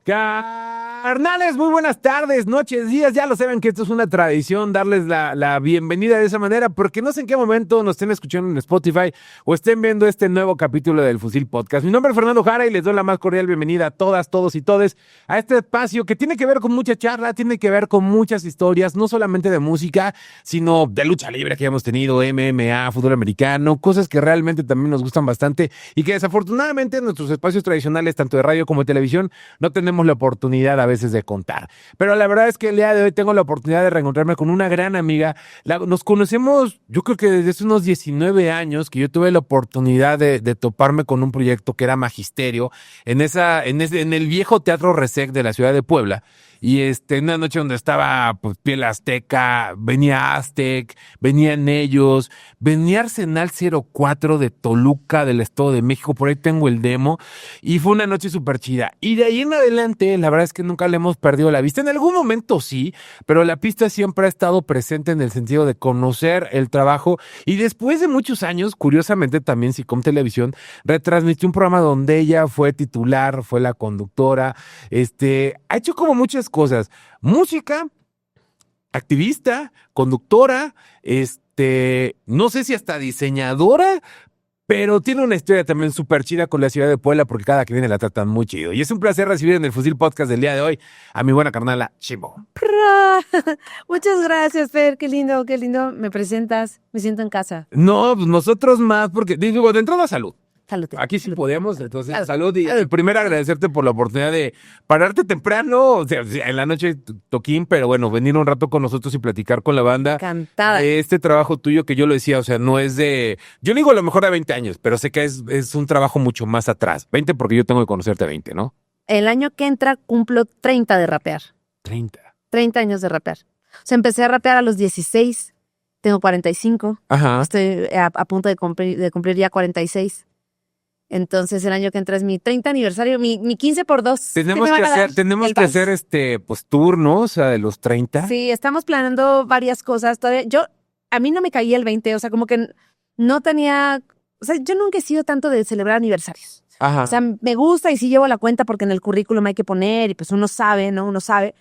Carnales, muy buenas tardes, noches, días. Ya lo saben que esto es una tradición, darles la bienvenida de esa manera, porque no sé en qué momento nos estén escuchando en Spotify o estén viendo este nuevo capítulo del Fusil Podcast. Mi nombre es Fernando Jara y les doy la más cordial bienvenida a todas, todos y todes a este espacio que tiene que ver con mucha charla, tiene que ver con muchas historias, no solamente de música, sino de lucha libre que hemos tenido, MMA, fútbol americano, cosas que realmente también nos gustan bastante y que desafortunadamente en nuestros espacios tradicionales, tanto de radio como de televisión, no tenemos la oportunidad a veces de contar. Pero la verdad es que el día de hoy tengo la oportunidad de reencontrarme con una gran amiga. Nos conocemos, yo creo que desde hace unos 19 años que yo tuve la oportunidad de toparme con un proyecto que era Magisterio en el viejo Teatro Resec de la ciudad de Puebla. Y en una noche donde estaba pues, Piel Azteca, venía Aztec, venían ellos, venía Arsenal 04 de Toluca, del Estado de México, por ahí tengo el demo, y fue una noche súper chida. Y de ahí en adelante, la verdad es que nunca le hemos perdido la vista. En algún momento sí, pero la pista siempre ha estado presente en el sentido de conocer el trabajo. Y después de muchos años, curiosamente también Sicom Televisión retransmitió un programa donde ella fue titular, fue la conductora, ha hecho como muchas cosas, música, activista, conductora, no sé si hasta diseñadora, pero tiene una historia también súper chida con la ciudad de Puebla porque cada que viene la tratan muy chido. Y es un placer recibir en el Fusil Podcast del día de hoy a mi buena carnala Chimbo. Muchas gracias, Fer, qué lindo me presentas, me siento en casa. No, pues nosotros más, porque digo, de entrada salud. Salud. Aquí sí salud. podemos, entonces Salud. salud. Y primero agradecerte por la oportunidad de pararte temprano, o sea, en la noche toquín, pero bueno, venir un rato con nosotros y platicar con la banda. Encantada. Este trabajo tuyo que yo lo decía, o sea, no es de... Yo digo a lo mejor de 20 años, pero sé que es un trabajo mucho más atrás. 20 porque yo tengo que conocerte a 20, ¿no? El año que entra cumplo 30 de rapear. 30. 30 años de rapear. O sea, empecé a rapear a los 16, tengo 45. Ajá. Estoy a punto de cumplir ya 46. Entonces, el año que entra es mi 30 aniversario, mi 15 por 2. Tenemos que hacer pues tour, ¿no? O sea, de los 30. Sí, estamos planeando varias cosas. Todavía, a mí no me caía el 20, o sea, como que no tenía, o sea, yo nunca he sido tanto de celebrar aniversarios. Ajá. O sea, me gusta y sí llevo la cuenta porque en el currículum hay que poner y pues uno sabe, ¿no? Uno sabe.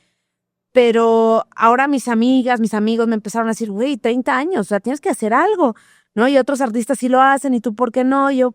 Pero ahora mis amigas, mis amigos me empezaron a decir, güey, 30 años, o sea, tienes que hacer algo, ¿no? Y otros artistas sí lo hacen y tú, ¿por qué no? Y yo,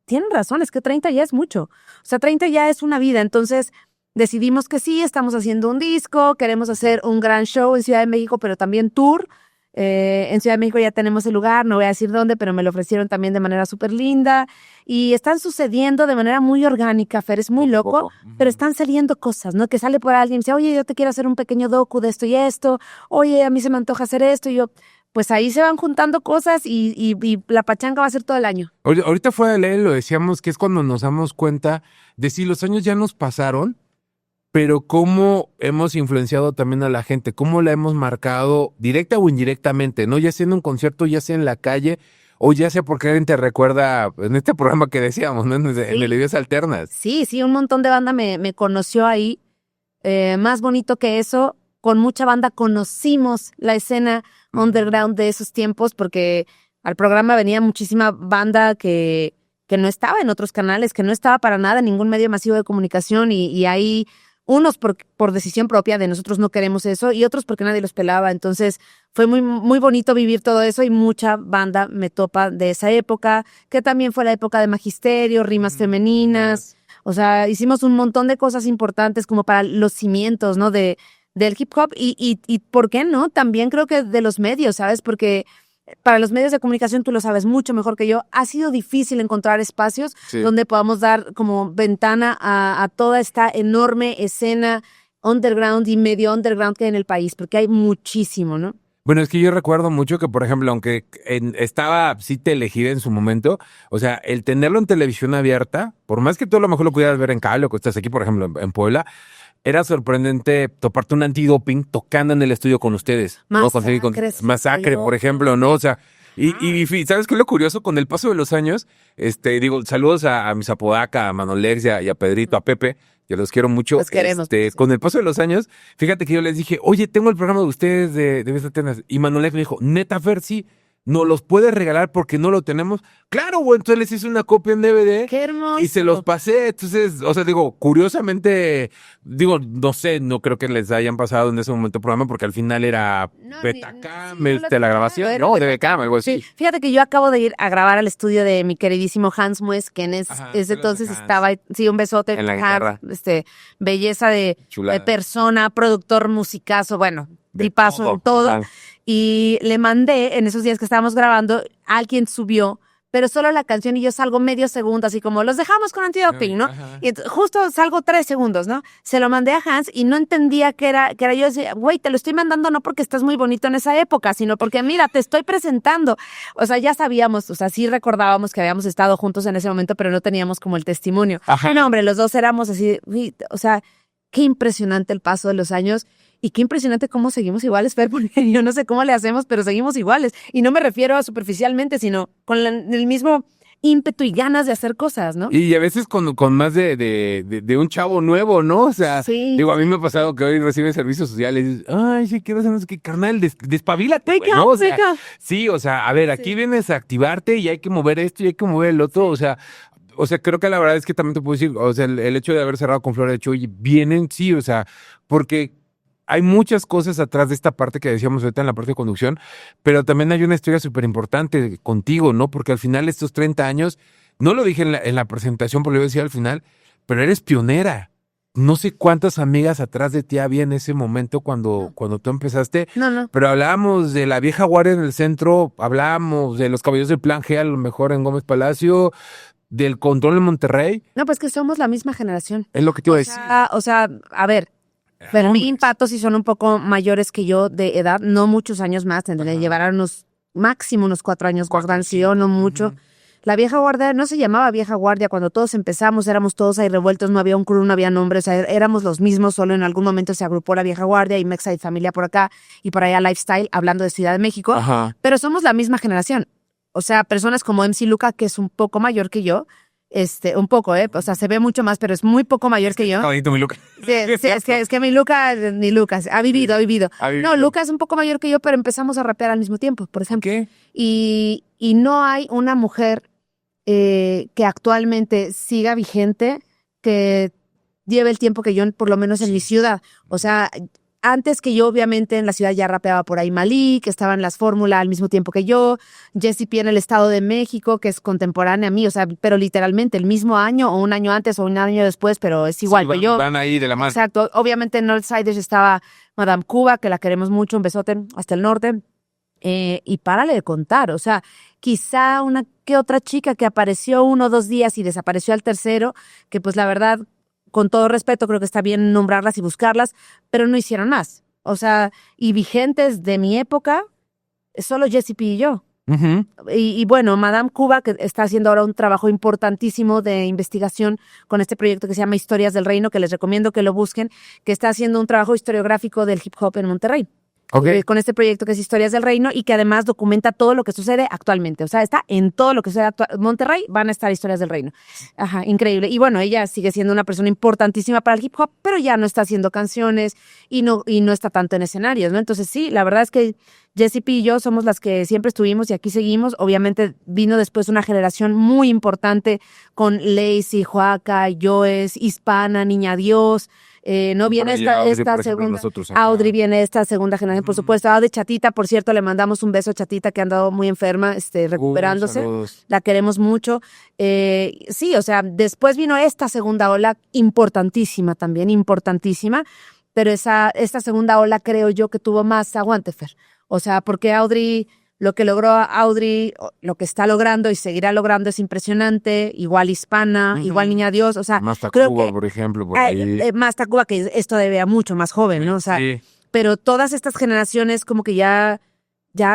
tienen razón, es que 30 ya es mucho. O sea, 30 ya es una vida. Entonces decidimos que sí, estamos haciendo un disco, queremos hacer un gran show en Ciudad de México, pero también tour. En Ciudad de México ya tenemos el lugar, no voy a decir dónde, pero me lo ofrecieron también de manera súper linda. Y están sucediendo de manera muy orgánica, Fer, es muy loco, pero están saliendo cosas, ¿no? Que sale por alguien y dice, oye, yo te quiero hacer un pequeño docu de esto y esto. Oye, a mí se me antoja hacer esto. Y yo... pues ahí se van juntando cosas y la pachanga va a ser todo el año. Ahorita fuera de ley lo decíamos que es cuando nos damos cuenta de si los años ya nos pasaron, pero cómo hemos influenciado también a la gente, cómo la hemos marcado directa o indirectamente, ¿no? Ya sea en un concierto, ya sea en la calle, o ya sea porque alguien te recuerda en este programa que decíamos, ¿no? En el Ideas Alternas. Sí, un montón de banda me conoció ahí. Más bonito que eso, con mucha banda conocimos la escena underground de esos tiempos porque al programa venía muchísima banda que no estaba en otros canales, que no estaba para nada en ningún medio masivo de comunicación y ahí unos por decisión propia de nosotros no queremos eso y otros porque nadie los pelaba. Entonces fue muy, muy bonito vivir todo eso y mucha banda me topa de esa época, que también fue la época de Magisterio, rimas femeninas. O sea, hicimos un montón de cosas importantes como para los cimientos, ¿no? Del hip hop y ¿por qué no? También creo que de los medios, ¿sabes? Porque para los medios de comunicación, tú lo sabes mucho mejor que yo, ha sido difícil encontrar espacios donde podamos dar como ventana a toda esta enorme escena underground y medio underground que hay en el país, porque hay muchísimo, ¿no? Bueno, es que yo recuerdo mucho que, por ejemplo, aunque estaba sí teleelegida en su momento, o sea, el tenerlo en televisión abierta, por más que tú a lo mejor lo pudieras ver en cable o que estás aquí, por ejemplo, en Puebla, era sorprendente toparte un antidoping tocando en el estudio con ustedes. Masacre, por ejemplo, ¿no? O sea, y ¿sabes qué es lo curioso? Con el paso de los años, saludos a mis Apodaca, a Manolex y a Pedrito, a Pepe, que los quiero mucho. Los queremos. Con el paso de los años, fíjate que yo les dije, oye, tengo el programa de ustedes de Ideas Alternas. Y Manolex me dijo, neta, Fer, sí. ¿nos los puedes regalar porque no lo tenemos? Claro, güey, entonces les hice una copia en DVD. ¡Qué hermoso! Y se los pasé. Entonces, o sea, digo, curiosamente, digo, no sé, no creo que les hayan pasado en ese momento el programa porque al final era Betacam, la grabación. No, de Betacam, algo así. Sí, fíjate que yo acabo de ir a grabar al estudio de mi queridísimo Hans Mues, que Ajá, ese entonces estaba, sí, un besote, en la guitarra. belleza de persona, productor, musicazo, bueno, tipazo en todo. Ajá. Y le mandé, en esos días que estábamos grabando, alguien subió, pero solo la canción y yo salgo medio segundo, así como, los dejamos con antidoping, ¿no? Ajá. Y justo salgo 3 segundos, ¿no? Se lo mandé a Hans y no entendía que era yo. Decía, güey, te lo estoy mandando no porque estás muy bonito en esa época, sino porque, mira, te estoy presentando. O sea, ya sabíamos, o sea, sí recordábamos que habíamos estado juntos en ese momento, pero no teníamos como el testimonio. Ajá. No, hombre, los dos éramos así, o sea, qué impresionante el paso de los años. Y qué impresionante cómo seguimos iguales, Fer, porque yo no sé cómo le hacemos, pero seguimos iguales. Y no me refiero a superficialmente, sino con el mismo ímpetu y ganas de hacer cosas, ¿no? Y a veces con más de un chavo nuevo, ¿no? O sea, sí. Digo, a mí me ha pasado que hoy reciben servicios sociales y dices, ay, sí, quiero hacer, no sé qué, carnal, despabilate, güey, ¿no? O sea, sí, o sea, a ver, aquí vienes a activarte y hay que mover esto y hay que mover el otro, o sea, creo que la verdad es que también te puedo decir, o sea, el hecho de haber cerrado con Flor de Chuy, vienen, sí, o sea, porque hay muchas cosas atrás de esta parte que decíamos ahorita en la parte de conducción, pero también hay una historia súper importante contigo, ¿no? Porque al final estos 30 años, no lo dije en la presentación, porque lo iba a decir al final, pero eres pionera. No sé cuántas amigas atrás de ti había en ese momento cuando tú empezaste. No. Pero hablábamos de la vieja guardia en el centro, hablábamos de los caballeros del Plan G, a lo mejor en Gómez Palacio, del Control en Monterrey. No, pues que somos la misma generación. Es lo que te iba a decir. O sea, a ver, Fermín, Pato sí son un poco mayores que yo de edad, no muchos años más, tendría que llevar a máximo unos 4 años, Gordán, sí, no mucho. La vieja guardia no se llamaba vieja guardia, cuando todos empezamos éramos todos ahí revueltos, no había un crew, no había nombres, o sea, éramos los mismos, solo en algún momento se agrupó la vieja guardia y Mexa y Familia por acá y por allá Lifestyle, hablando de Ciudad de México, pero somos la misma generación. O sea, personas como MC Luca, que es un poco mayor que yo, un poco, o sea, se ve mucho más, pero es muy poco mayor que yo. Caballito, mi Luca. Sí, es que mi Luca, ni Lucas, ha vivido. No, Luca es un poco mayor que yo, pero empezamos a rapear al mismo tiempo, por ejemplo. ¿Qué? Y no hay una mujer que actualmente siga vigente, que lleve el tiempo que yo, por lo menos en mi ciudad. O sea, antes que yo, obviamente, en la ciudad ya rapeaba por ahí Malí, que estaba en las fórmulas al mismo tiempo que yo, Jessie P en el Estado de México, que es contemporánea a mí, o sea, pero literalmente el mismo año, o un año antes, o un año después, pero es igual que yo. Van ahí de la mano. Exacto. Obviamente en Northsiders estaba Madame Cuba, que la queremos mucho, un besote hasta el norte. Y párale de contar, o sea, quizá una que otra chica que apareció 1 o 2 días y desapareció al tercero, que pues la verdad, con todo respeto, creo que está bien nombrarlas y buscarlas, pero no hicieron más. O sea, y vigentes de mi época, solo Jessie P y yo. Uh-huh. Y bueno, Madame Cuba, que está haciendo ahora un trabajo importantísimo de investigación con este proyecto que se llama Historias del Reino, que les recomiendo que lo busquen, que está haciendo un trabajo historiográfico del hip hop en Monterrey. Okay. Con este proyecto que es Historias del Reino y que además documenta todo lo que sucede actualmente. O sea, está en todo lo que sucede en Monterrey, van a estar Historias del Reino. Ajá, increíble. Y bueno, ella sigue siendo una persona importantísima para el hip hop, pero ya no está haciendo canciones y no está tanto en escenarios, ¿no? Entonces sí, la verdad es que Jessie P y yo somos las que siempre estuvimos y aquí seguimos. Obviamente vino después una generación muy importante con Lazy, Joaca, Joes, Hispana, Niña Dios. No viene esta segunda. Audrey viene esta segunda generación, por supuesto. Audrey Chatita, por cierto, le mandamos un beso a Chatita, que ha andado muy enferma, recuperándose. La queremos mucho. Sí, o sea, después vino esta segunda ola importantísima también, importantísima. Pero esta segunda ola creo yo que tuvo más aguante, Fer. O sea, porque Audrey, lo que logró Audrey, lo que está logrando y seguirá logrando es impresionante. Igual Hispana, igual Niña Dios, o sea. Más Tacuba, por ejemplo, por ahí. Más Tacuba, que es todavía mucho más joven, ¿no? O sea, sí. Pero todas estas generaciones como que ya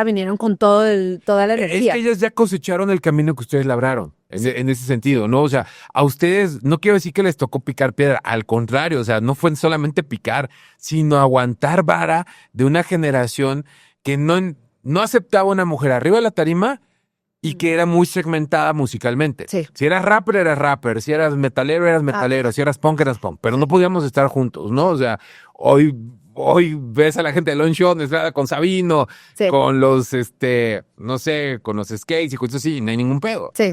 vinieron con toda la energía. Es que ellas ya cosecharon el camino que ustedes labraron, en ese sentido, ¿no? O sea, a ustedes, no quiero decir que les tocó picar piedra, al contrario, o sea, no fue solamente picar, sino aguantar vara de una generación que no aceptaba una mujer arriba de la tarima y que era muy segmentada musicalmente. Sí. Si eras rapper, si eras metalero, si eras punk, pero no podíamos estar juntos, ¿no? O sea, hoy hoy ves a la gente de Long Shot mezclada con Sabino, Sí. con los, no sé, con los skates y cosas así, no hay ningún pedo. Sí.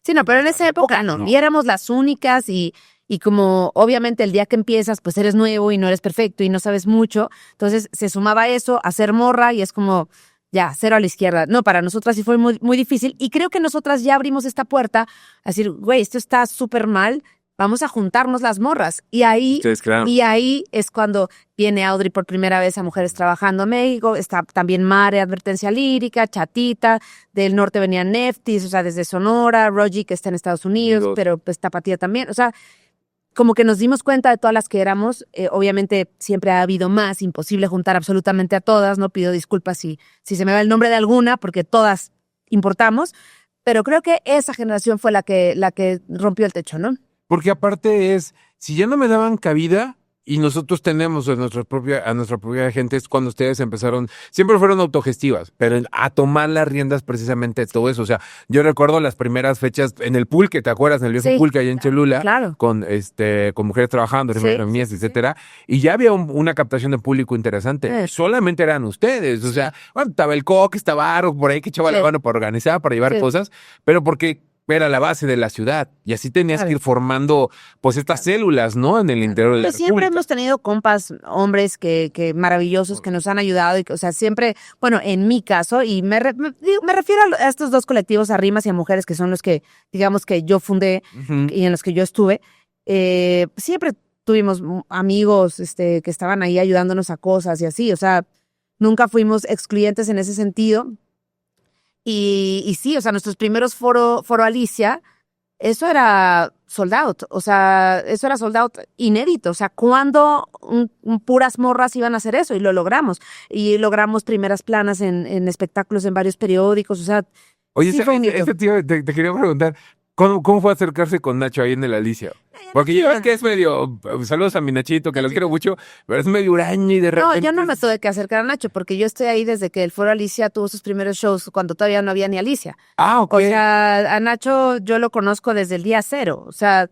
Sí, no, pero en esa época no. Y éramos las únicas y como obviamente el día que empiezas, pues eres nuevo y no eres perfecto y no sabes mucho. Entonces se sumaba eso a ser morra y es como, ya, cero a la izquierda. No, para nosotras sí fue muy, muy difícil. Y creo que nosotras ya abrimos esta puerta a decir, güey, esto está súper mal, vamos a juntarnos las morras. Y ahí, Ustedes, claro. y ahí es cuando viene Audrey por primera vez a Mujeres Trabajando en México. Está también Mare, Advertencia Lírica, Chatita. Del norte venían Neftis, o sea, desde Sonora, Rogi, que está en Estados Unidos, pero pues Tapatía también. O sea, como que nos dimos cuenta de todas las que éramos. Obviamente siempre ha habido más, imposible juntar absolutamente a todas. No pido disculpas si se me va el nombre de alguna, porque todas importamos. Pero creo que esa generación fue la que rompió el techo, ¿no? Porque aparte si ya no me daban cabida y nosotros tenemos a nuestra propia gente, es cuando ustedes empezaron, siempre fueron autogestivas, pero a tomar las riendas precisamente de todo eso. O sea, yo recuerdo las primeras fechas en el Pulque, ¿te acuerdas? En el viejo Pulque allá en Cholula, claro. con Mujeres Trabajando, etcétera. Y ya había una captación de público interesante. Solamente eran ustedes. O sea, bueno, estaba el Coque, estaba Aro por ahí que echaba la mano para organizar, para llevar cosas, pero porque era la base de la ciudad y así tenías que ir formando pues estas células, ¿no? En el interior de la Siempre República. hemos tenido compas, hombres que maravillosos que nos han ayudado y o sea, siempre, bueno, en mi caso, y me refiero a estos dos colectivos, a Rimas y a Mujeres, que son los que, digamos, que yo fundé y en los que yo estuve, siempre tuvimos amigos que estaban ahí ayudándonos a cosas y así, o sea, nunca fuimos excluyentes en ese sentido. Y sí, o sea, nuestros primeros foro Alicia, eso era sold out, o sea, eso era sold out inédito, o sea, ¿cuándo puras morras iban a hacer eso? Y lo logramos, y logramos primeras planas en espectáculos en varios periódicos, o sea, oye, sí fue un hito. tío, te quería preguntar, ¿cómo fue acercarse con Nacho ahí en el Alicia? Porque yo veo que es medio, saludos a mi Nachito, que lo quiero mucho, pero es medio huraño y de repente... No, yo no me tuve que acercar a Nacho, porque yo estoy ahí desde que el Foro Alicia tuvo sus primeros shows, cuando todavía no había ni Alicia. Ah, ok. O sea, a Nacho yo lo conozco desde el día cero, o sea,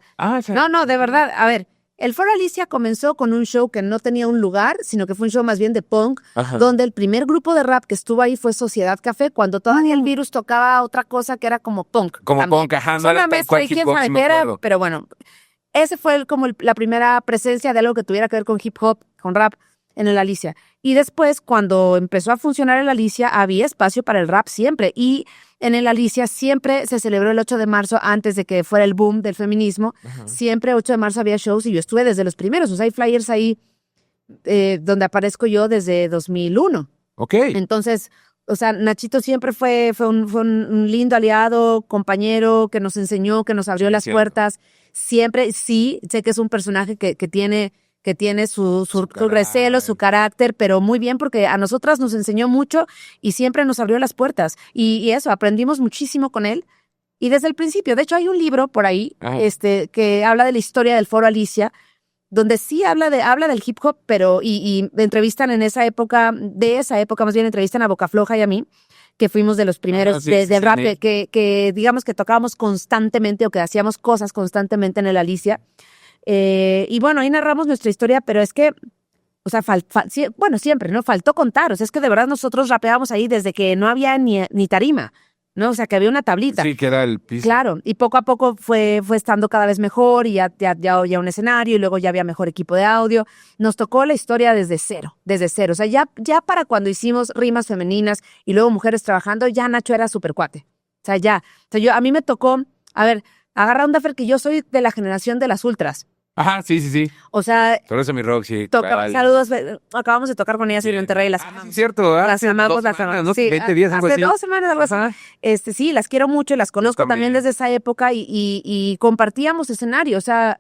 no, de verdad, a ver, el Foro Alicia comenzó con un show que no tenía un lugar, sino que fue un show más bien de punk, donde el primer grupo de rap que estuvo ahí fue Sociedad Café, cuando todavía el Virus tocaba otra cosa que era como punk. Como también. punk, ajá. No era mezcla y quién sabe qué era, pero bueno, ese fue como la primera presencia de algo que tuviera que ver con hip hop, con rap en el Alicia. Y después, cuando empezó a funcionar el Alicia, había espacio para el rap siempre. Y en el Alicia siempre se celebró el 8 de marzo antes de que fuera el boom del feminismo. Siempre 8 de marzo había shows y yo estuve desde los primeros. O sea, hay flyers ahí donde aparezco yo desde 2001. Ok. Entonces, o sea, Nachito siempre fue un lindo aliado, compañero, que nos enseñó, que nos abrió las puertas. Siempre, sí, sé que es un personaje que tiene su recelo, su carácter, pero muy bien porque a nosotras nos enseñó mucho y siempre nos abrió las puertas. Y eso, aprendimos muchísimo con él. Y desde el principio, de hecho hay un libro por ahí que habla de la historia del Foro Alicia, donde sí habla del hip hop, pero y entrevistan en esa época, más bien entrevistan a Boca Floja y a mí, que fuimos de los primeros de rap, que digamos que tocábamos constantemente o que hacíamos cosas constantemente en el Alicia. Y bueno, ahí narramos nuestra historia, pero es que, o sea, siempre, ¿no? Faltó contar, o sea, es que de verdad nosotros rapeábamos ahí desde que no había ni tarima, ¿no? O sea, que había una tablita. Sí, que era el piso. Claro, y poco a poco fue estando cada vez mejor y ya un escenario y luego ya había mejor equipo de audio. Nos tocó la historia desde cero. O sea, ya para cuando hicimos Rimas Femeninas y luego Mujeres Trabajando, ya Nacho era súper cuate. O sea, a mí me tocó, a ver, agarra onda, Fer, que yo soy de la generación de las ultras. Ajá, sí. O sea, Por eso mi Roxy. saludos, acabamos de tocar con ellas en Monterrey, las amamos. Sí, cierto, Las amamos, las amamos. ¿no? Sí, 20 días, algo hace así. 2 semanas, algo así. Sí, las quiero mucho y las conozco también desde esa época y compartíamos escenario, o sea,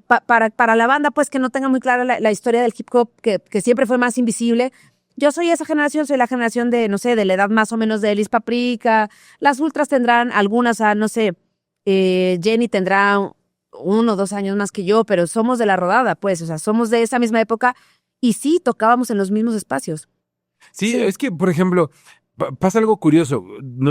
para la banda, pues, que no tenga muy clara la historia del hip hop, que siempre fue más invisible. Yo soy esa generación, soy la generación de, no sé, de la edad más o menos de Elis Paprika. Las ultras tendrán algunas, no sé, Jenny tendrá 1 o 2 años más que yo, pero somos de la rodada, pues, o sea, somos de esa misma época y sí tocábamos en los mismos espacios. Sí, es que, por ejemplo, Pasa algo curioso.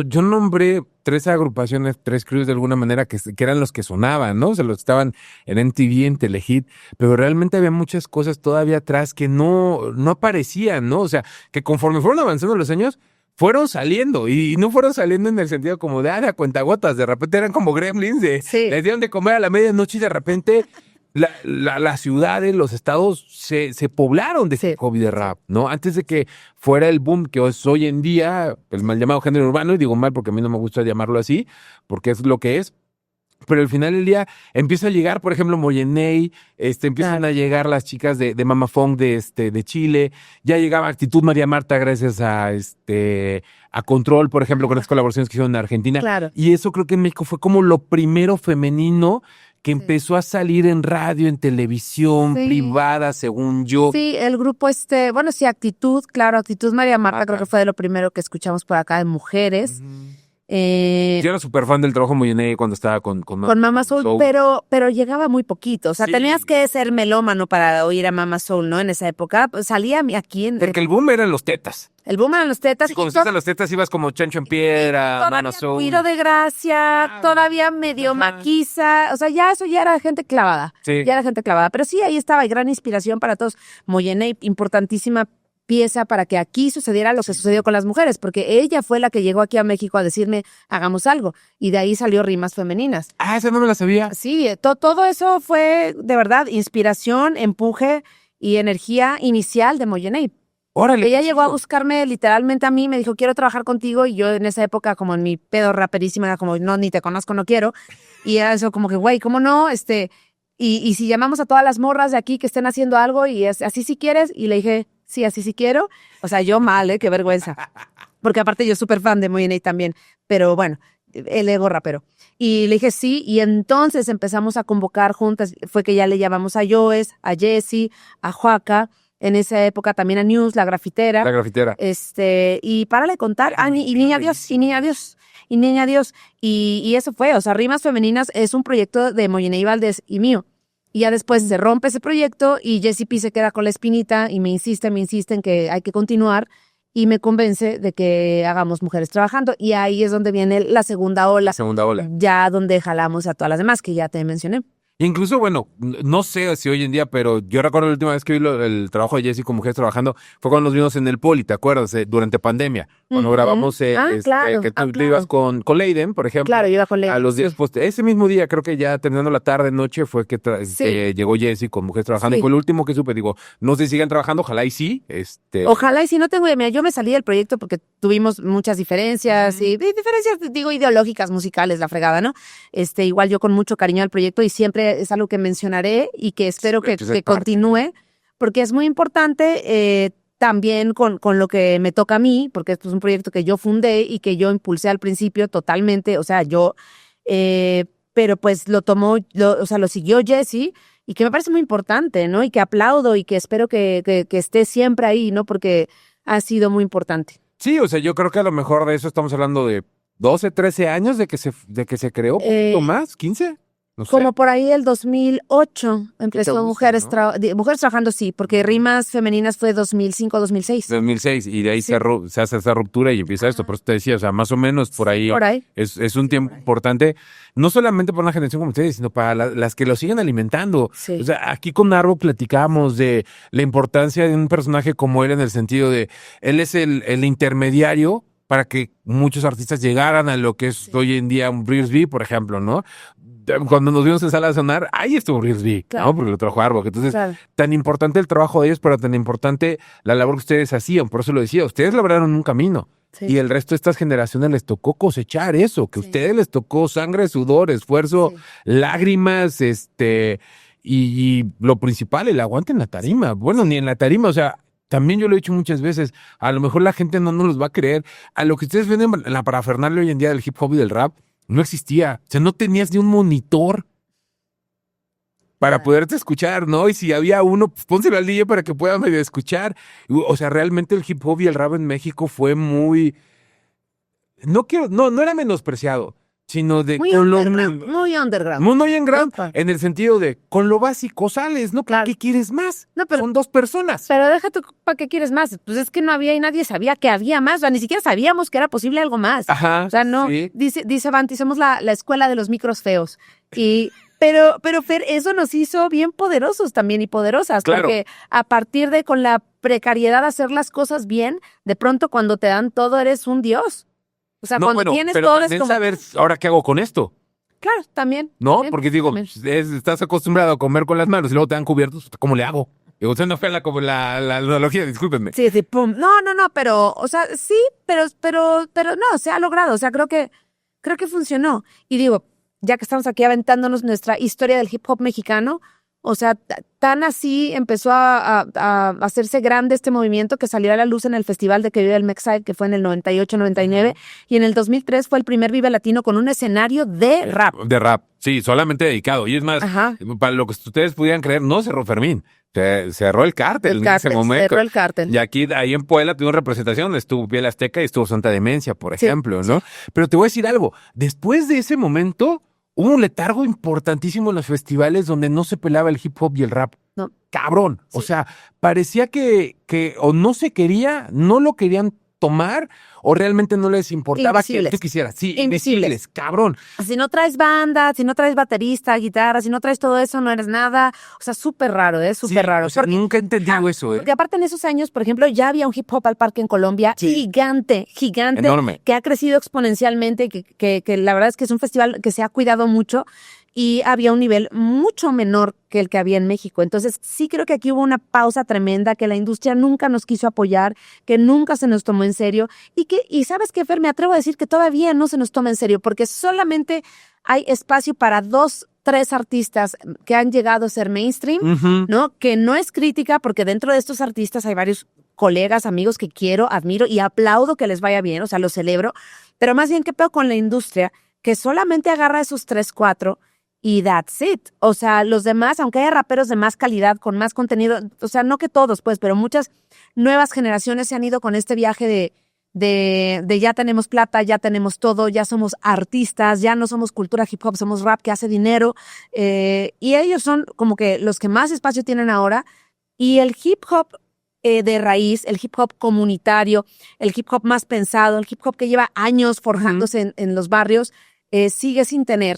Yo nombré 3 agrupaciones, 3 crews de alguna manera que eran los que sonaban, ¿no? O sea, los que estaban en MTV, en Telehit, pero realmente había muchas cosas todavía atrás que no aparecían, ¿no? O sea, que conforme fueron avanzando los años, fueron saliendo y no fueron saliendo en el sentido como de, a cuentagotas, de repente eran como gremlins, Sí. les dieron de comer a la medianoche y de repente las ciudades, los estados se poblaron de Sí. hip hop y de rap, ¿no? Antes de que fuera el boom que es hoy en día, el mal llamado género urbano, y digo mal porque a mí no me gusta llamarlo así, porque es lo que es. Pero al final del día empieza a llegar, por ejemplo, Moyeney, empiezan a llegar las chicas de Mama Funk de Chile, ya llegaba Actitud María Marta gracias a Control, por ejemplo, con las colaboraciones que hicieron en Argentina. Claro. Y eso creo que en México fue como lo primero femenino que empezó a salir en radio, en televisión, Sí. privada, según yo. Sí, el grupo bueno, sí, Actitud, claro, Actitud María Marta, creo que fue de lo primero que escuchamos por acá de mujeres. Yo era súper fan del trabajo de Moyeney cuando estaba con Mama Soul, pero llegaba muy poquito. O sea, Sí. tenías que ser melómano para oír a Mama Soul, ¿no? En esa época. Pues, salía aquí en Porque el boom eran los tetas. el boom eran los tetas. Sí, cuando estás en los tetas ibas como Chancho en Piedra, todavía Mama Soul. Cuido de Gracia, todavía medio Maquisa. O sea, eso ya era gente clavada. Sí. Ya era gente clavada. Pero sí, ahí estaba, y gran inspiración para todos. Moyeney, importantísima pieza para que aquí sucediera lo que sucedió con las mujeres, porque ella fue la que llegó aquí a México a decirme, hagamos algo, y de ahí salió Rimas Femeninas. Ah, esa no me la sabía. Sí, todo eso fue, de verdad, inspiración, empuje y energía inicial de Moyeney. Órale. Ella llegó a buscarme literalmente a mí, me dijo, quiero trabajar contigo, y yo en esa época, como en mi pedo raperísima, era como, no, ni te conozco, no quiero, y era eso como que, güey, ¿cómo no? Y si llamamos a todas las morras de aquí que estén haciendo algo, y es así si quieres, y le dije, sí, así sí quiero. O sea, yo mal, qué vergüenza. Porque aparte yo súper fan de Moyeney también, pero bueno, el ego rapero. Y le dije sí, y entonces empezamos a convocar juntas. Fue que ya le llamamos a Joes, a Jessie, a Joaca, en esa época también a News, la grafitera. La grafitera. Y párale de contar. Y Niña Dios, y Niña Dios, y Niña Dios. Y eso fue, o sea, Rimas Femeninas es un proyecto de Moyeney Valdés y mío. Y ya después se rompe ese proyecto y Jessie P se queda con la espinita y me insiste en que hay que continuar, y me convence de que hagamos Mujeres Trabajando. Y ahí es donde viene la segunda ola. Segunda ola. Ya donde jalamos a todas las demás que ya te mencioné. Incluso, bueno, no sé si hoy en día, pero yo recuerdo la última vez que vi el trabajo de Jessie con Mujeres Trabajando fue cuando nos vimos en el Poli, ¿te acuerdas? Durante pandemia, cuando grabamos claro, que tú claro. ibas con Leiden, por ejemplo. Claro, yo iba con Leiden. A los días, pues, ese mismo día, creo que ya terminando la tarde, noche, fue que llegó Jessie con Mujeres Trabajando. Sí. Y fue lo último que supe. Digo, no sé si sigan trabajando, ojalá y sí. Ojalá, y si no tengo idea, mira, yo me salí del proyecto porque tuvimos muchas diferencias, y diferencias, digo, ideológicas, musicales, la fregada, ¿no? Igual yo con mucho cariño al proyecto, y siempre es algo que mencionaré y que espero que continúe, porque es muy importante también con lo que me toca a mí, porque esto es un proyecto que yo fundé y que yo impulsé al principio totalmente, o sea, pero pues lo siguió Jessie, y que me parece muy importante, ¿no? Y que aplaudo y que espero que esté siempre ahí, ¿no? Porque ha sido muy importante. Sí, o sea, yo creo que a lo mejor de eso estamos hablando de 12, 13 años de que se creó, un poquito más, 15. No sé. Como por ahí el 2008 empezó gusta, Mujeres ¿no? Mujeres Trabajando, sí, porque Rimas Femeninas fue 2005-2006. 2006, y de ahí Sí. se hace esa ruptura y empieza esto. Por eso te decía, o sea, más o menos por ahí. Por ahí. Es un tiempo importante, no solamente para una generación como ustedes, sino para las que lo siguen alimentando. Sí. O sea, aquí con Narvo platicamos de la importancia de un personaje como él, en el sentido de, él es el intermediario para que muchos artistas llegaran a lo que es hoy en día un Reels B, por ejemplo, ¿no? Cuando nos vimos en Sala de Sonar, ahí estuvo Reels B, Claro. ¿no? Porque lo trajo Arbok. Entonces, Claro. tan importante el trabajo de ellos, pero tan importante la labor que ustedes hacían. Por eso lo decía, ustedes labraron un camino. Sí. Y el resto de estas generaciones les tocó cosechar eso, que a Sí. ustedes les tocó sangre, sudor, esfuerzo, Sí. lágrimas, y lo principal, el aguante en la tarima. Bueno, ni en la tarima, o sea, también yo lo he dicho muchas veces, a lo mejor la gente no nos los va a creer. A lo que ustedes ven en la parafernalia hoy en día del hip hop y del rap, no existía. O sea, no tenías ni un monitor para poderte escuchar, ¿no? Y si había uno, pues pónselo al DJ para que pueda medio escuchar. O sea, realmente el hip hop y el rap en México fue muy... No era menospreciado, sino de Muy con lo underground, muy underground. muy underground, Opa. en el sentido de con lo básico sales, ¿no? Claro. ¿Qué quieres más? No, pero- Son 2 personas. Pero deja tú, ¿para qué quieres más? Pues es que no había y nadie sabía que había más, o sea, ni siquiera sabíamos que era posible algo más. Ajá. O sea, no, sí. dice Banti, somos la escuela de los micros feos. Pero Fer, eso nos hizo bien poderosos también y poderosas, Claro. porque a partir de con la precariedad de hacer las cosas bien, de pronto cuando te dan todo eres un dios. O sea, No, cuando bueno, tienes pero todo es también como... saber ahora qué hago con esto, Claro, también. ¿no? también, Porque digo, también. estás acostumbrado a comer con las manos y luego te dan cubiertos, ¿cómo le hago? Digo, usted no fue la analogía, discúlpenme. Sí, pum. No, pero, o sea, sí, pero no, se ha logrado. O sea, creo que funcionó. Y digo, ya que estamos aquí aventándonos nuestra historia del hip hop mexicano, o sea, tan así empezó a hacerse grande este movimiento que salió a la luz en el festival de que vive el Mexide, que fue en el 98-99, y en el 2003 fue el primer Vive Latino con un escenario de rap. De rap, sí, solamente dedicado. Y es más, Ajá. para lo que ustedes pudieran creer, no cerró Fermín. Cerró el cártel en ese momento. Cerró el cártel. Y aquí, ahí en Puebla, tuvo representación, estuvo Piel Azteca y estuvo Santa Demencia, por Sí, ejemplo, ¿no? Pero te voy a decir algo, después de ese momento, hubo un letargo importantísimo en los festivales donde no se pelaba el hip hop y el rap. No. Cabrón. O Sí. sea, parecía que o no se quería, no lo querían tomar, o realmente no les importaba que Invisibles. tú quisieras. Sí, Invisibles. invisibles, cabrón. Si no traes banda, si no traes baterista, guitarra, si no traes todo eso, no eres nada. O sea, súper raro, súper Sí, raro. o sea, Porque- nunca he entendido eso, Porque aparte en esos años, por ejemplo, ya había un hip hop al parque en Colombia gigante, Enorme. que ha crecido exponencialmente, que la verdad es que es un festival que se ha cuidado mucho y había un nivel mucho menor que el que había en México. Entonces, sí creo que aquí hubo una pausa tremenda, que la industria nunca nos quiso apoyar, que nunca se nos tomó en serio y ¿sabes qué, Fer? Me atrevo a decir que todavía no se nos toma en serio porque solamente hay espacio para 2, 3 artistas que han llegado a ser mainstream, Ujú. ¿no? Que no es crítica porque dentro de estos artistas hay varios colegas, amigos que quiero, admiro y aplaudo que les vaya bien, o sea, lo celebro, pero más bien qué peor con la industria que solamente agarra esos 3, 4 y that's it. O sea, los demás, aunque haya raperos de más calidad, con más contenido, o sea, no que todos, pues, pero muchas nuevas generaciones se han ido con este viaje de ya tenemos plata, ya tenemos todo, ya somos artistas, ya no somos cultura hip hop, somos rap que hace dinero. Y ellos son como que los que más espacio tienen ahora. Y el hip hop de raíz, el hip hop comunitario, el hip hop más pensado, el hip hop que lleva años forjándose en los barrios, sigue sin tener